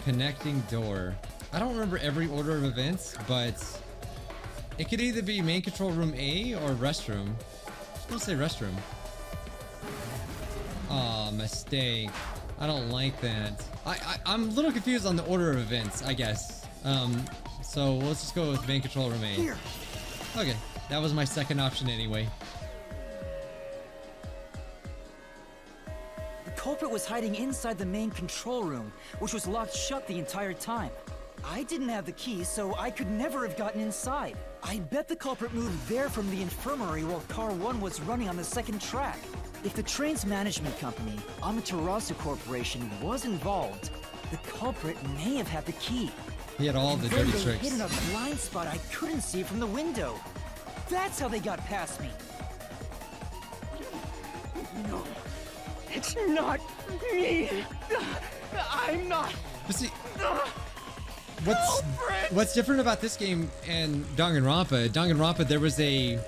Connecting door. I don't remember every order of events, but it could either be main control room A or restroom. I'm gonna say restroom. Aw, mistake. I don't like that. I'm a little confused on the order of events, I guess. So let's just go with main control room A. Here. Okay, that was my second option anyway. The culprit was hiding inside the main control room, which was locked shut the entire time. I didn't have the key, so I could never have gotten inside. I bet the culprit moved there from the infirmary while Car 1 was running on the 2nd track. If the train's management company, Amaterasu Corporation, was involved, the culprit may have had the key. He had all the Then dirty they tricks. hid in a blind spot I couldn't see from the window. That's how they got past me. No, it's not me. I'm not. But see, Culprit! what's different about this game and Danganronpa? Danganronpa, there was a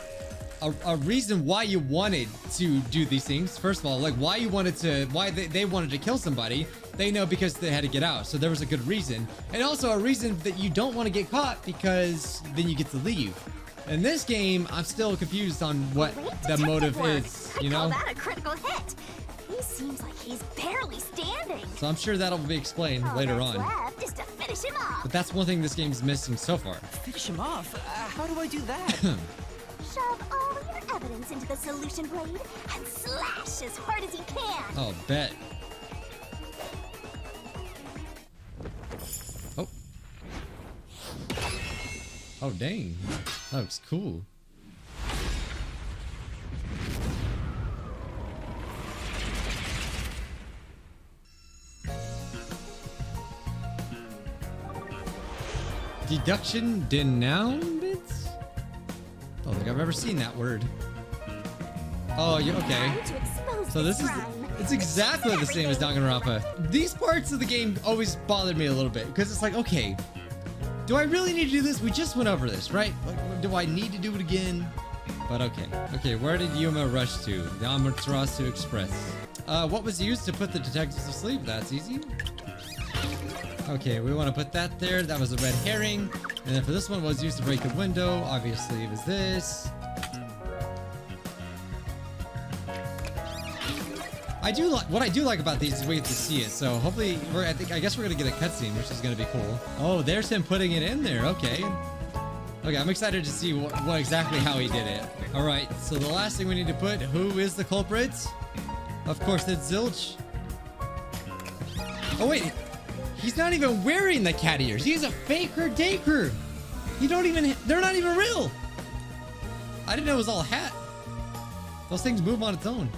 reason why you wanted to do these things. First of all, like why they wanted to kill somebody. They know because they had to get out, so there was a good reason, and also a reason that you don't want to get caught because then you get to leave. In this game, I'm still confused on what the motive is. You I call know, that a critical hit. He seems like he's barely standing. so I'm sure that'll be explained All later that's on. left is to finish him off. But that's one thing this game's missing so far. Finish him off? How do I do that? Shove all your evidence into the solution blade and slash as hard as you can. Oh, bet. Oh. Oh, dang. That looks cool. Deduction denouement? Don't think I've ever seen that word. Oh, you okay? Time to expose So this is crime. it's exactly the same as Danganronpa. These parts of the game always bothered me a little bit because it's like, okay, do I really need to do this? We just went over this, right? Like, do I need to do it again? But okay. Okay, where did Yuma rush to? The Amaterasu Express. What was used to put the detectives to sleep? That's easy. Okay, we want to put that there. That was a red herring. And then for this one, was used to break the window. Obviously, it was this. What I do like about these is we get to see it. So hopefully, I guess we're gonna get a cutscene, which is gonna be cool. Oh, there's him putting it in there. Okay. Okay, I'm excited to see what exactly how he did it. All right. So the last thing we need to put: who is the culprit? Of course, it's Zilch. Oh wait, he's not even wearing the cat ears. He's a faker daker. They're not even real. I didn't know it was all a hat. Those things move on its own.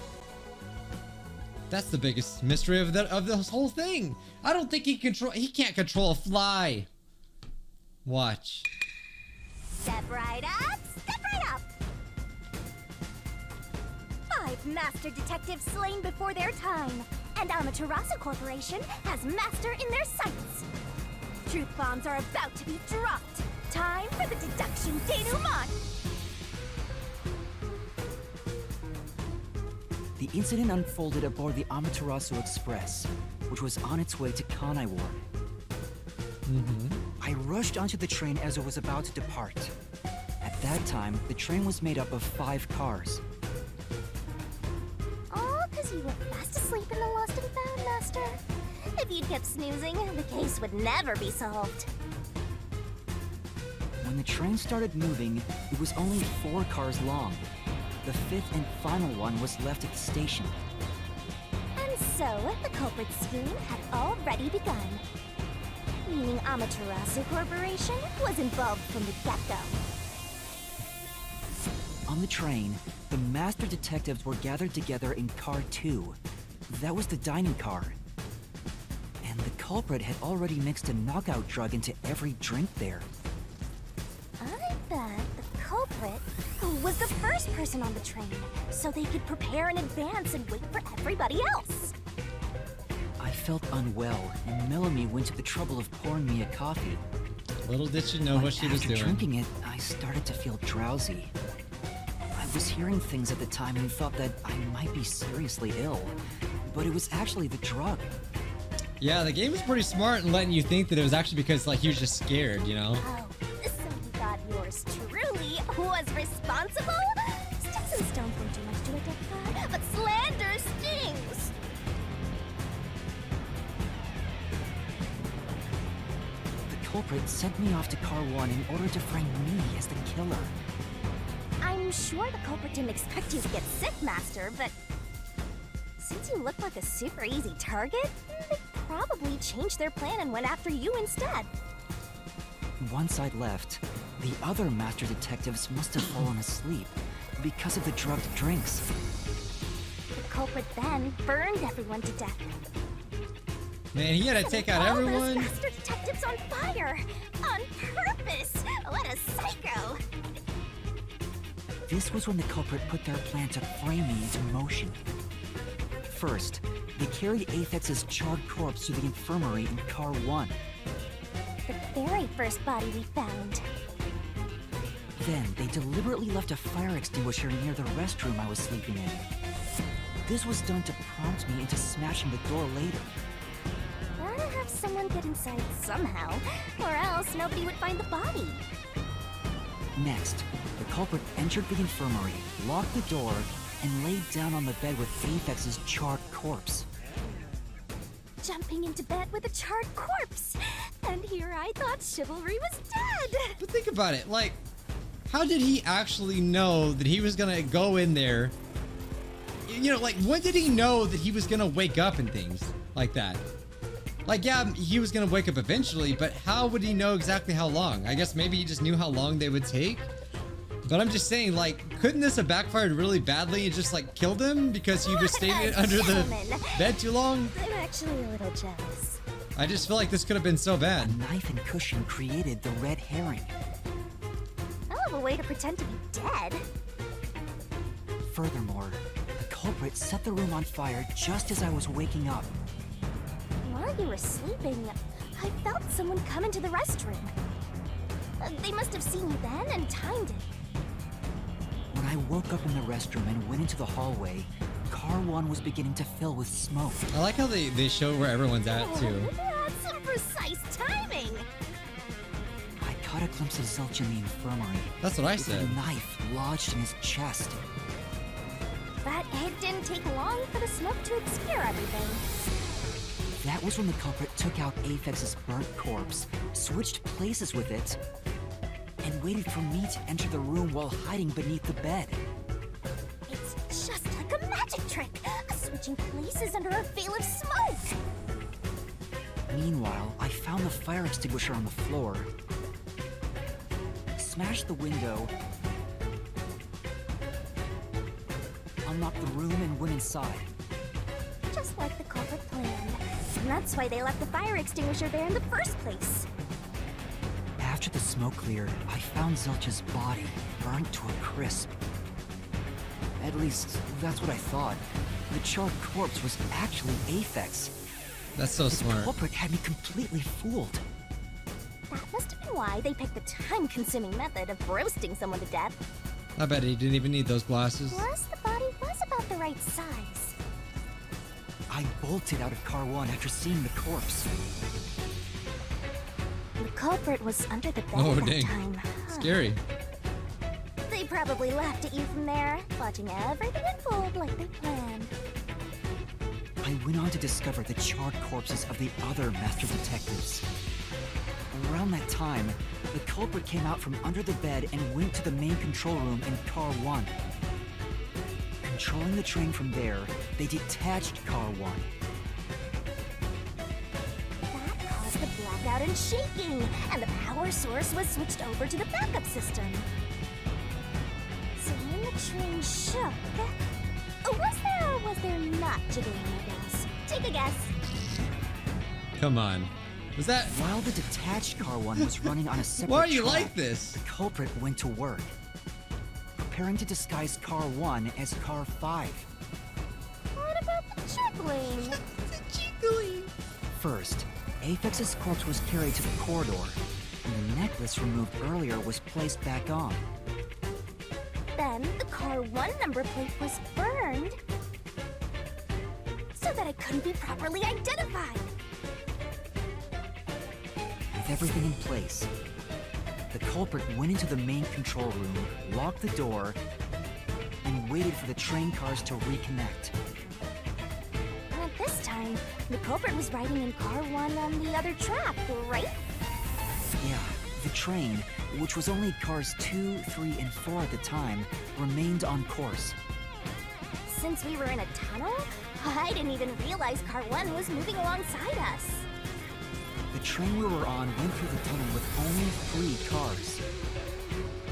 That's the biggest mystery of this whole thing. I don't think he can't control a fly. Watch. Step right up, step right up. 5 master detectives slain before their time, and Amaterasu Corporation has master in their sights. Truth bombs are about to be dropped. Time for the deduction denouement. The incident unfolded aboard the Amaterasu Express. which was on its way to Kanai Ward. I rushed onto the train as it was about to depart. At that time, the train was made up of 5 cars. All because you were fast asleep in the lost and found, Master. If you'd kept snoozing, the case would never be solved. When the train started moving, it was only 4 cars long. The 5th and final one was left at the station. And so, the culprit's scheme had already begun. Meaning Amaterasu Corporation was involved from the get-go. On the train, the master detectives were gathered together in car 2. That was the dining car. And the culprit had already mixed a knockout drug into every drink there. I bet the culprit was the first person on the train, so they could prepare in advance and wait for everybody else. I felt unwell, and Melanie went to the trouble of pouring me a coffee. Little did she know But what she was after doing. drinking it, I started to feel drowsy. I was hearing things at the time and thought that I might be seriously ill, but it was actually the drug. Yeah, the game was pretty smart in letting you think that it was actually because like he was just scared, you know? Oh, so you thought yours truly was responsible? Sticks and stones won't do much to a dead guy, but slander stings! The culprit sent me off to car 1 in order to frame me as the killer. I'm sure the culprit didn't expect you to get sick, Master, but since you look like a super easy target, they probably changed their plan and went after you instead. Once I'd left, the other master detectives must have fallen asleep because of the drugged drinks. The culprit then burned everyone to death. Man, he had to take out All those everyone. master detectives on fire! On purpose! What a psycho! This was when the culprit put their plan to frame me into motion. First, they carried Apex's charred corpse to the infirmary in car 1. The very first body we found. Then, they deliberately left a fire extinguisher near the restroom I was sleeping in. This was done to prompt me into smashing the door later. Gotta have someone get inside somehow, or else nobody would find the body. Next, the culprit entered the infirmary, locked the door, and laid down on the bed with Apex's charred corpse. Jumping into bed with a charred corpse! And here I thought chivalry was dead! But think about it, like, how did he actually know that he was gonna go in there? You know, like, when did he know that he was gonna wake up and things like that? Like, yeah, he was gonna wake up eventually, but how would he know exactly how long? I guess maybe he just knew how long they would take. But I'm just saying, like, couldn't this have backfired really badly and just, like, killed him because he was staying under the bed too long? I'm actually a little jealous. I just feel like this could have been so bad. A knife and cushion created the red herring. Hell of a way to pretend to be dead. Furthermore, the culprit set the room on fire just as I was waking up. While you were sleeping, I felt someone come into the restroom. They must have seen you then and timed it. When I woke up in the restroom and went into the hallway, car 1 was beginning to fill with smoke. I like how they show where everyone's at, too. That's some precise timing! I caught a glimpse of Zilch in the infirmary. That's what I with said. a knife lodged in his chest. But it didn't take long for the smoke to obscure everything. That was when the culprit took out Apex's burnt corpse, switched places with it, and waited for me to enter the room while hiding beneath the bed. It's just like a magic trick, switching places under a veil of smoke. Meanwhile, I found the fire extinguisher on the floor, smashed the window, unlocked the room, and went inside. Just like the culprit planned. And that's why they left the fire extinguisher there in the first place. After the smoke cleared, I found Zilch's body, burnt to a crisp. At least, that's what I thought. The charred corpse was actually Apex. That's so The smart. culprit had me completely fooled. That must have been why they picked the time-consuming method of roasting someone to death. I bet he didn't even need those glasses. Plus, the body was about the right size. I bolted out of car 1 after seeing the corpse. The culprit was under the bed Oh, at that dang. time. Huh. Scary. They probably laughed at you from there, watching everything unfold like they planned. I went on to discover the charred corpses of the other master detectives. Around that time, the culprit came out from under the bed and went to the main control room in car 1. Controlling the train from there, they detached car 1. That caused the blackout and shaking, and the power source was switched over to the backup system. So when the train shook, was there or was there not jiggling, I guess? Take a guess. Come on. Was that? While the detached car 1 was running on a separate Why are you track, like this? the culprit went to work, preparing to disguise car 1 as car 5. What about the jiggling? First, Aphex's corpse was carried to the corridor, and the necklace removed earlier was placed back on. Then the car 1 number plate was burned so that it couldn't be properly identified. With everything in place, the culprit went into the main control room, locked the door, and waited for the train cars to reconnect. At this time, the culprit was riding in car 1 on the other track, right? Yeah, the train, which was only cars 2, 3, and 4 at the time, remained on course. Since we were in a tunnel, I didn't even realize car 1 was moving alongside us. The train we were on went through the tunnel with only 3 cars.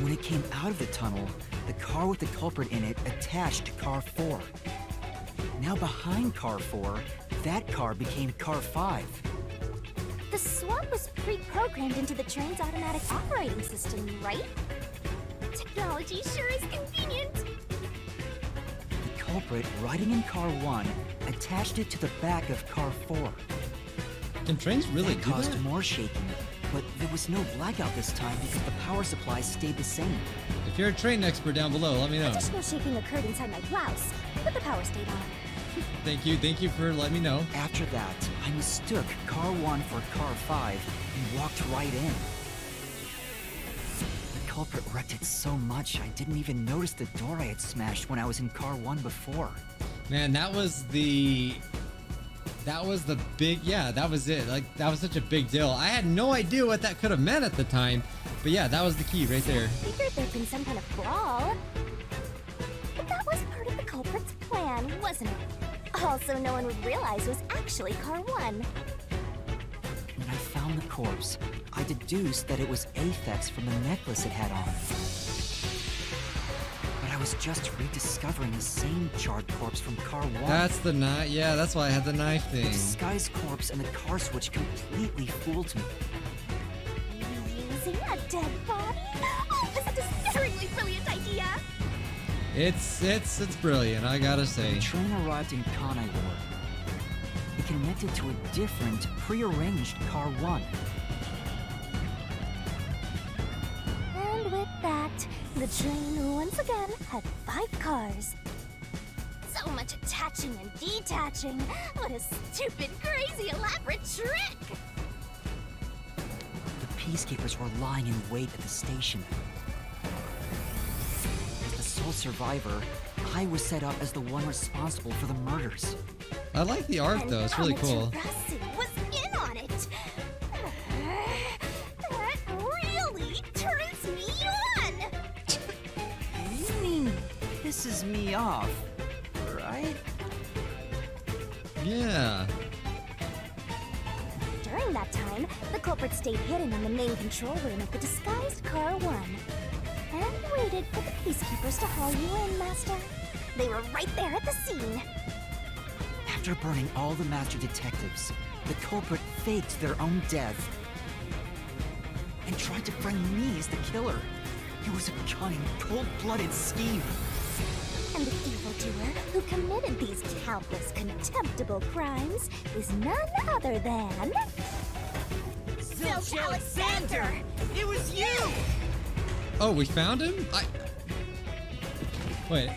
When it came out of the tunnel, the car with the culprit in it attached to car 4. Now behind car 4, that car became car 5. The swap was pre-programmed into the train's automatic operating system, right? Technology sure is convenient. The culprit, riding in car 1, attached it to the back of car 4. Can trains really That do caused that? more shaking, but there was no blackout this time because the power supply stayed the same. If you're a train expert down below, let me know. Additional shaking occurred inside my blouse, but the power stayed on. Thank you for letting me know. After that, I mistook car 1 for car 5 and walked right in. The culprit wrecked it so much I didn't even notice the door I had smashed when I was in car 1 before. Man, that was the big, yeah, that was it. Like, that was such a big deal. I had no idea what that could have meant at the time, but yeah, that was the key right there. Figured there'd been some kind of brawl. But that was part of the culprit's plan, wasn't it? Also, no one would realize was actually car 1. When I found the corpse, I deduced that it was Aphex from the necklace it had on. But I was just rediscovering the same charred corpse from car 1. That's the knife. Yeah, that's why I had the knife The thing. disguised corpse and the car switch completely fooled me. Using a dead body? Oh, this is a despairingly brilliant idea! It's brilliant, I gotta say. The train arrived in Kanai Ward. It connected to a different, prearranged car 1. And with that, the train once again had 5 cars. So much attaching and detaching. What a stupid, crazy, elaborate trick! The peacekeepers were lying in wait at the station. As the sole survivor, I was set up as the one responsible for the murders. I like the art though, it's really cool. Amaterasu was in on it. That really turns me on. You mean pisses me off, right? Yeah. During that time, the culprit stayed hidden in the main control room of the disguised car 1 and waited for the peacekeepers to haul you in, Master. They were right there at the scene. After burning all the master detectives, the culprit faked their own death and tried to frame me as the killer. It was a cunning, cold-blooded scheme. And the evildoer who committed these countless contemptible crimes is none other than... Zilch Alexander! It was you! Oh, we found him? Wait.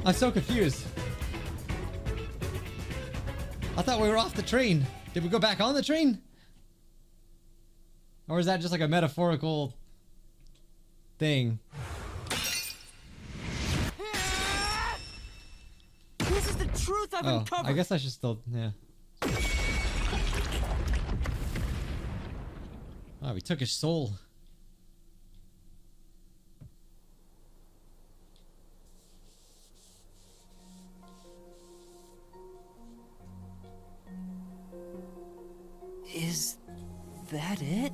I'm so confused. I thought we were off the train. Did we go back on the train? Or is that just like a metaphorical thing? This is the truth I've Oh, uncovered. I guess I should still, yeah. Oh, we took his soul. Is that it?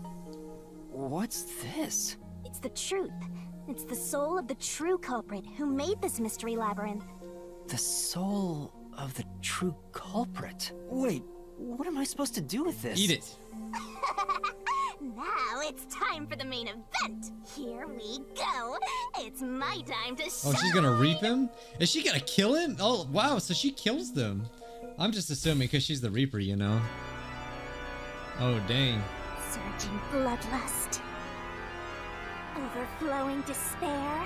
What's this? It's the truth. It's the soul of the true culprit who made this mystery labyrinth. The soul of the true culprit. Wait, what am I supposed to do with this? Eat it. Now it's time for the main event. Here we go. It's my time to shine. Oh, she's gonna reap him? Is she gonna kill him? Oh, wow, so she kills them. I'm just assuming because she's the reaper, you know. Oh, dang. Surging bloodlust. Overflowing despair.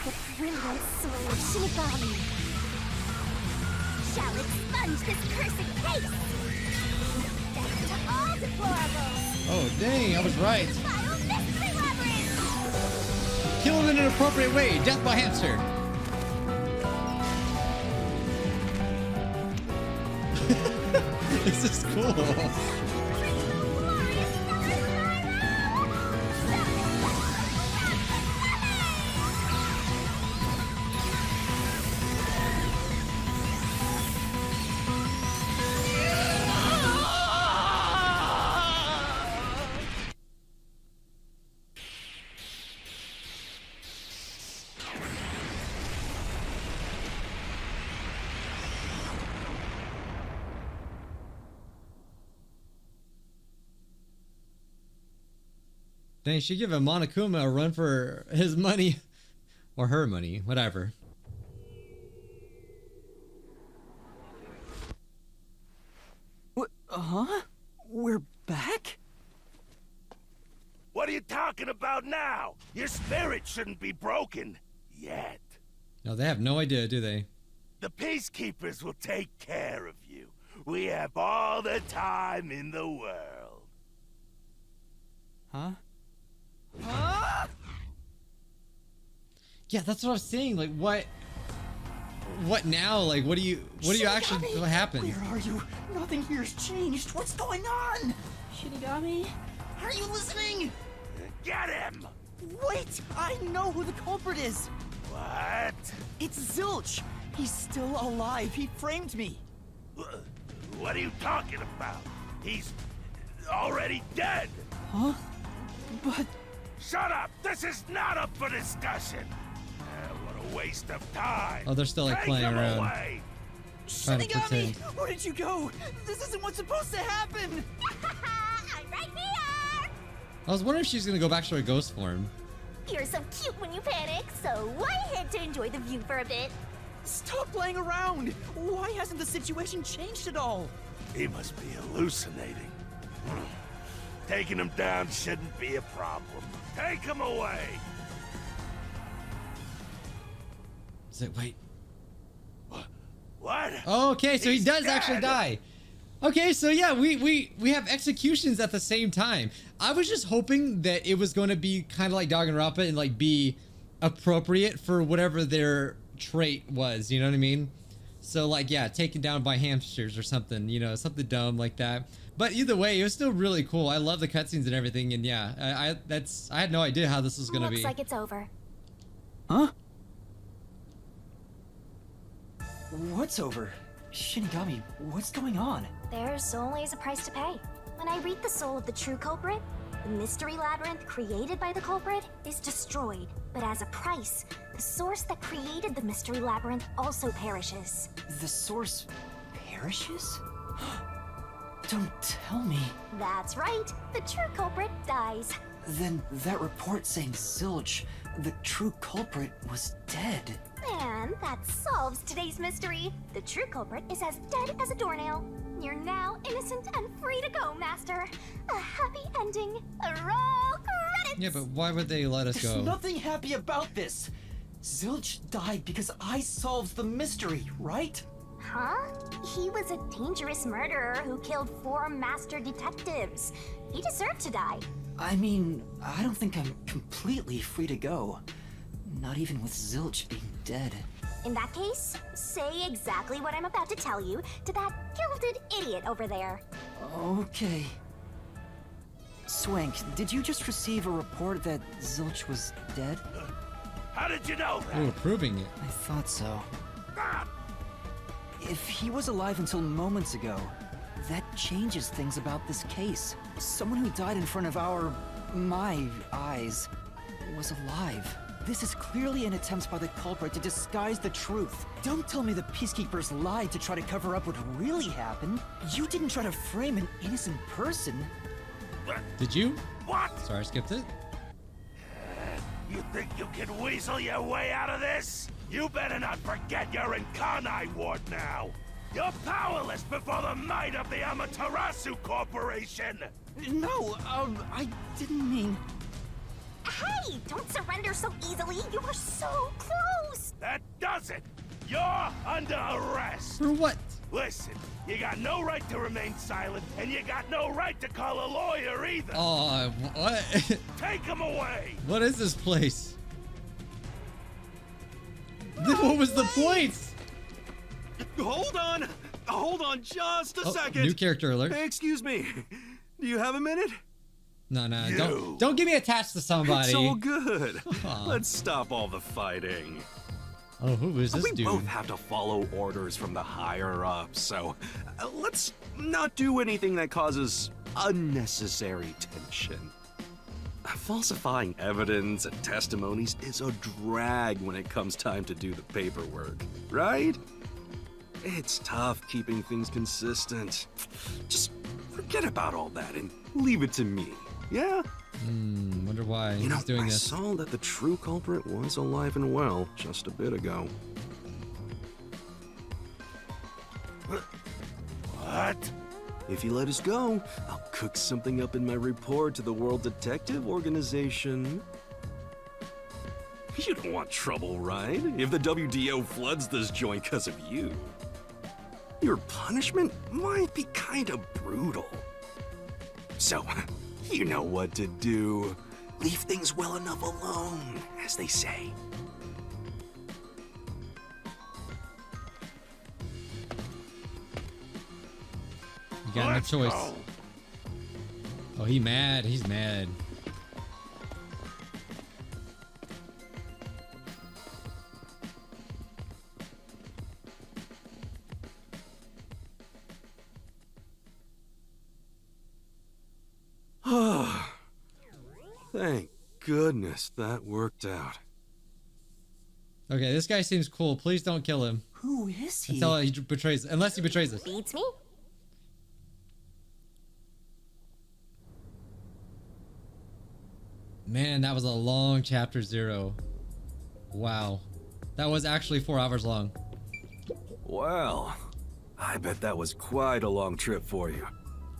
The brilliant soul of Shinigami shall expunge this cursed case. Death to all deplorables. Oh, dang, I was right. Final mystery labyrinth. Kill him in an appropriate way. Death by hamster. This is cool. Dang, she give a Monokuma a run for his money. Or her money, whatever. What? Huh? We're back? What are you talking about now? Your spirit shouldn't be broken yet. No, they have no idea, do they? The Peacekeepers will take care of you. We have all the time in the world. Huh? Yeah, that's what I was saying. Like, what now? Like, what do you actually, what happened? Where are you? Nothing here's changed. What's going on? Shinigami? Are you listening? Get him! Wait! I know who the culprit is! What? It's Zilch! He's still alive. He framed me. What are you talking about? He's already dead. Huh? But... Shut up! This is not up for discussion. What a waste of time. Oh, they're still like Take playing him around. away. Trying to Shinigami! pretend. Where did you go? This isn't what's supposed to happen! I'm right here. I was wondering if she's gonna go back to her ghost form. You're so cute when you panic, so why head to enjoy the view for a bit? Stop playing around! Why hasn't the situation changed at all? He must be hallucinating. Taking him down shouldn't be a problem. Take him away. Is it, wait. What? Oh, okay, so he He's does actually dead. die. Okay, so yeah, we have executions at the same time. I was just hoping that it was going to be kind of like Danganronpa and like be appropriate for whatever their trait was, you know what I mean? So like, yeah, taken down by hamsters or something, you know, something dumb like that. But either way, it was still really cool. I love the cutscenes and everything, and yeah, I had no idea how this was gonna Looks be. like it's over. Huh? What's over? Shinigami, what's going on? There's always a price to pay. When I read the soul of the true culprit, the mystery labyrinth created by the culprit is destroyed. But as a price, the source that created the mystery labyrinth also perishes. The source perishes? Don't tell me. That's right. The true culprit dies. Then that report saying Zilch, the true culprit, was dead. And that solves today's mystery. The true culprit is as dead as a doornail. You're now innocent and free to go, Master. A happy ending. A roll credits. Yeah, but why would they let us There's go? nothing happy about this. Zilch died because I solved the mystery, right? Huh? He was a dangerous murderer who killed 4 master detectives. He deserved to die. I mean, I don't think I'm completely free to go. Not even with Zilch being dead. In that case, say exactly what I'm about to tell you to that gilded idiot over there. Okay. Swank, did you just receive a report that Zilch was dead? How did you know that? Ooh, proving it. I thought so. Ah, If he was alive until moments ago, that changes things about this case. Someone who died in front of my eyes, was alive. This is clearly an attempt by the culprit to disguise the truth. Don't tell me the Peacekeepers lied to try to cover up what really happened. You didn't try to frame an innocent person. Did you? what? Sorry, I skipped it. You think you can weasel your way out of this? You better not forget you're in Kanai Ward now. You're powerless before the might of the Amaterasu Corporation. No, I didn't mean... Hey, don't surrender so easily. You were so close. That does it. You're under arrest. For what? Listen, you got no right to remain silent, and you got no right to call a lawyer either. Oh, what? Take him away. What is this place? What was the point? Hold on just a Oh, second. new character alert. Hey, excuse me. Do you have a minute? No, You. don't get me attached to somebody. It's all good. Aw. Let's stop all the fighting. Oh, who is this We dude? both have to follow orders from the higher ups, so let's not do anything that causes unnecessary tension. Falsifying evidence and testimonies is a drag when it comes time to do the paperwork, right? It's tough keeping things consistent. Just forget about all that and leave it to me, yeah? Wonder why You know, he's doing I this. saw that the true culprit was alive and well just a bit ago. What? If you let us go, I'll cook something up in my report to the World Detective Organization. You don't want trouble, right? If the WDO floods this joint because of you. Your punishment might be kind of brutal. So, you know what to do. Leave things well enough alone, as they say. You got no Let's choice. go. Oh, he mad. He's mad. Thank goodness that worked out. Okay, this guy seems cool. Please don't kill him Who is he? until he betrays. Unless he betrays us. Beats me? Man, that was a long chapter 0. Wow, that was actually 4 hours long. Well, I bet that was quite a long trip for you.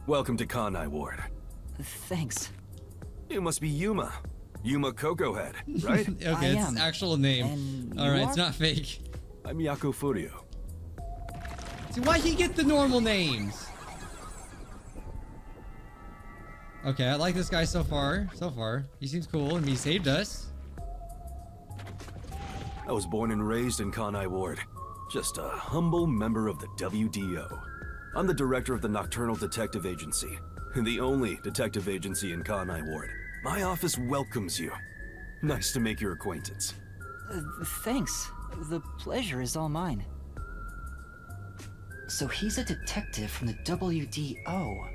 Welcome to Kanai Ward. Thanks. You must be Yuma. Yuma Cocohead, right? Okay, I it's am. actual name. And All you right, are? it's not fake. I'm Yako Furio. See, why he get the normal names? Okay, I like this guy so far. He seems cool, and he saved us. I was born and raised in Kanai Ward. Just a humble member of the WDO. I'm the director of the Nocturnal Detective Agency, the only detective agency in Kanai Ward. My office welcomes you. Nice to make your acquaintance. Thanks. The pleasure is all mine. So he's a detective from the WDO.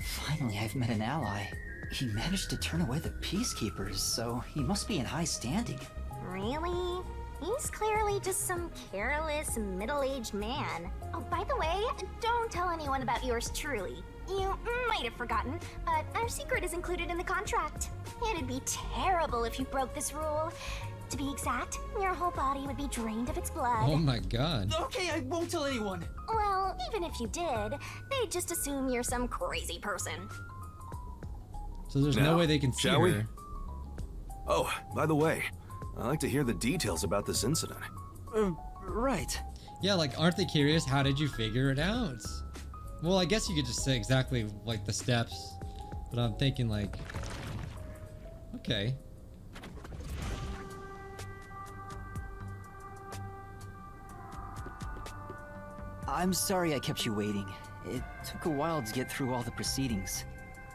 Finally, I've met an ally. He managed to turn away the Peacekeepers, so he must be in high standing. Really? He's clearly just some careless, middle-aged man. Oh, by the way, don't tell anyone about yours truly. You might have forgotten, but our secret is included in the contract. It'd be terrible if you broke this rule. To be exact, your whole body would be drained of its blood. Oh my god. Okay, I won't tell anyone. Well, even if you did, they'd just assume you're some crazy person. So there's no Now, way they can see shall we? her. Oh, by the way, I'd like to hear the details about this incident. Right. Yeah, like, aren't they curious? How did you figure it out? Well, I guess you could just say exactly, like, the steps. But I'm thinking, like... Okay. I'm sorry I kept you waiting. It took a while to get through all the proceedings.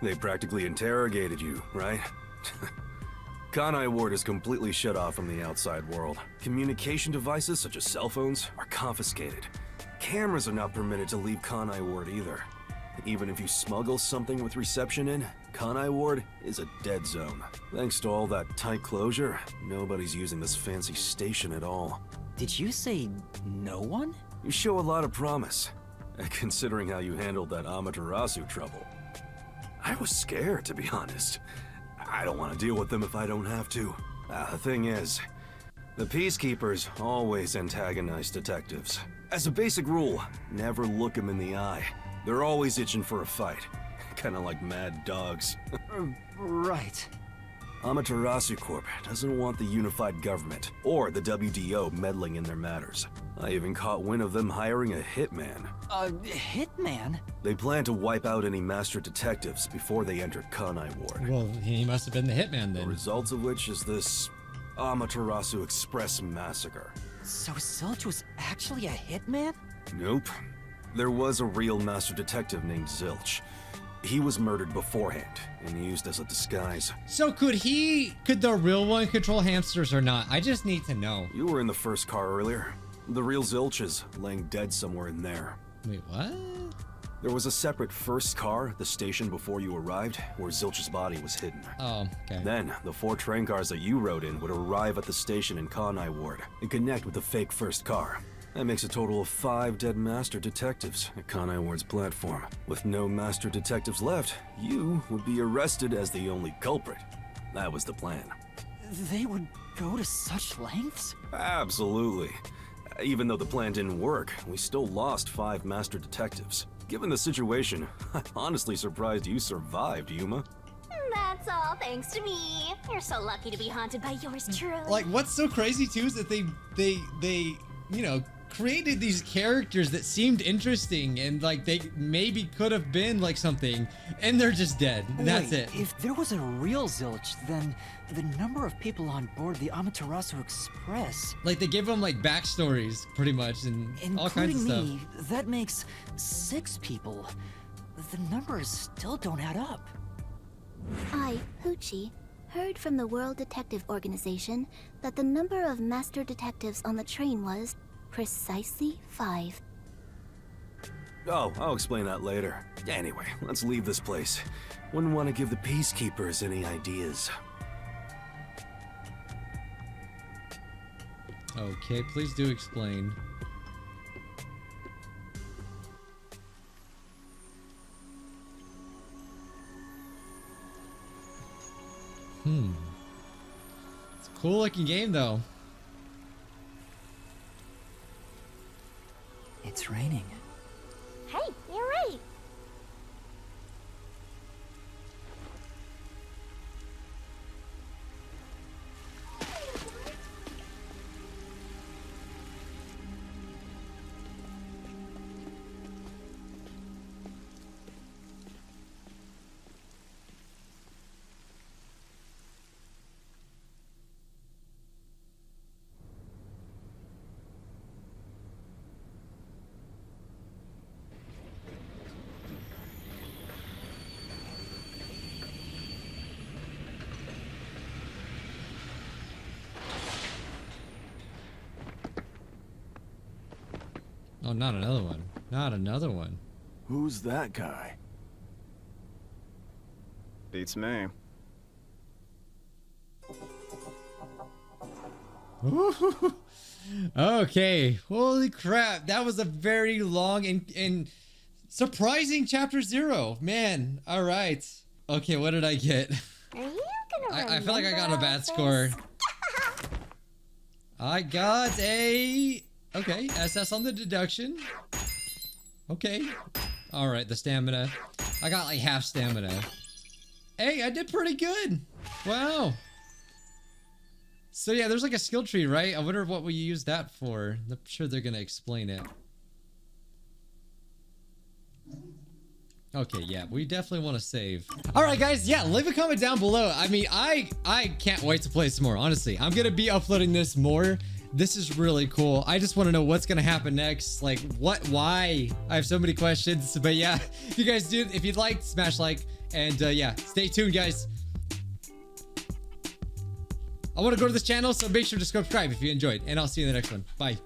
They practically interrogated you, right? Kanai Ward is completely shut off from the outside world. Communication devices, such as cell phones, are confiscated. Cameras are not permitted to leave Kanai Ward either. Even if you smuggle something with reception in, Kanai Ward is a dead zone. Thanks to all that tight closure, nobody's using this fancy station at all. Did you say no one? You show a lot of promise, considering how you handled that Amaterasu trouble. I was scared, to be honest. I don't want to deal with them if I don't have to. The thing is, the Peacekeepers always antagonize detectives. As a basic rule, never look them in the eye. They're always itching for a fight. Kinda like mad dogs. Right. Amaterasu Corp doesn't want the unified government or the WDO meddling in their matters. I even caught wind of them hiring a hitman. A hitman? They plan to wipe out any master detectives before they entered Kanai Ward. Well, he must have been the hitman The then. result of which is this Amaterasu Express massacre. So Zilch was actually a hitman? Nope. There was a real master detective named Zilch. He was murdered beforehand and used as a disguise. So could the real one control hamsters or not? I just need to know. You were in the first car earlier. The real Zilch is laying dead somewhere in there. Wait, what? There was a separate first car at the station before you arrived, where Zilch's body was hidden. Oh, okay. Then, the 4 train cars that you rode in would arrive at the station in Kanai Ward and connect with the fake first car. That makes a total of 5 dead master detectives at Kanai Ward's platform. With no master detectives left, you would be arrested as the only culprit. That was the plan. They would go to such lengths? Absolutely. Even though the plan didn't work, we still lost 5 master detectives. Given the situation, I'm honestly surprised you survived, Yuma. That's all thanks to me. You're so lucky to be haunted by yours truly. Like, what's so crazy too is that they you know, created these characters that seemed interesting and like they maybe could have been like something, and they're just dead. That's Wait, it. If there was a real Zilch, then the number of people on board the Amaterasu Express, Like they give them like backstories pretty much and all kinds of including stuff. me, that makes 6 people. The numbers still don't add up. I, Hoochie, heard from the World Detective Organization that the number of master detectives on the train was precisely 5. Oh, I'll explain that later. Anyway, let's leave this place. Wouldn't want to give the Peacekeepers any ideas. Okay, please do explain. It's a cool looking game though. It's raining. Hey, you're right. Oh, not another one. Not another one. Who's that guy? Beats me. Okay, holy crap, that was a very long and surprising chapter 0. Man, all right. Okay, what did I get? Are you gonna I feel like I got a remember bad all score. this? I got a... Okay, SS on the deduction. Okay. All right, the stamina. I got like half stamina. Hey, I did pretty good. Wow. So yeah, there's like a skill tree, right? I wonder what we use that for. I'm sure they're gonna explain it. Okay, yeah, we definitely want to save. All right, guys, yeah, leave a comment down below. I mean, I can't wait to play some more, honestly. I'm gonna be uploading this more. This is really cool. I just want to know what's gonna happen next. Like, why? I have so many questions. But yeah, if you guys do, if you'd like, smash like. And yeah, stay tuned, guys. I want to go to this channel, so make sure to subscribe if you enjoyed. And I'll see you in the next one. Bye.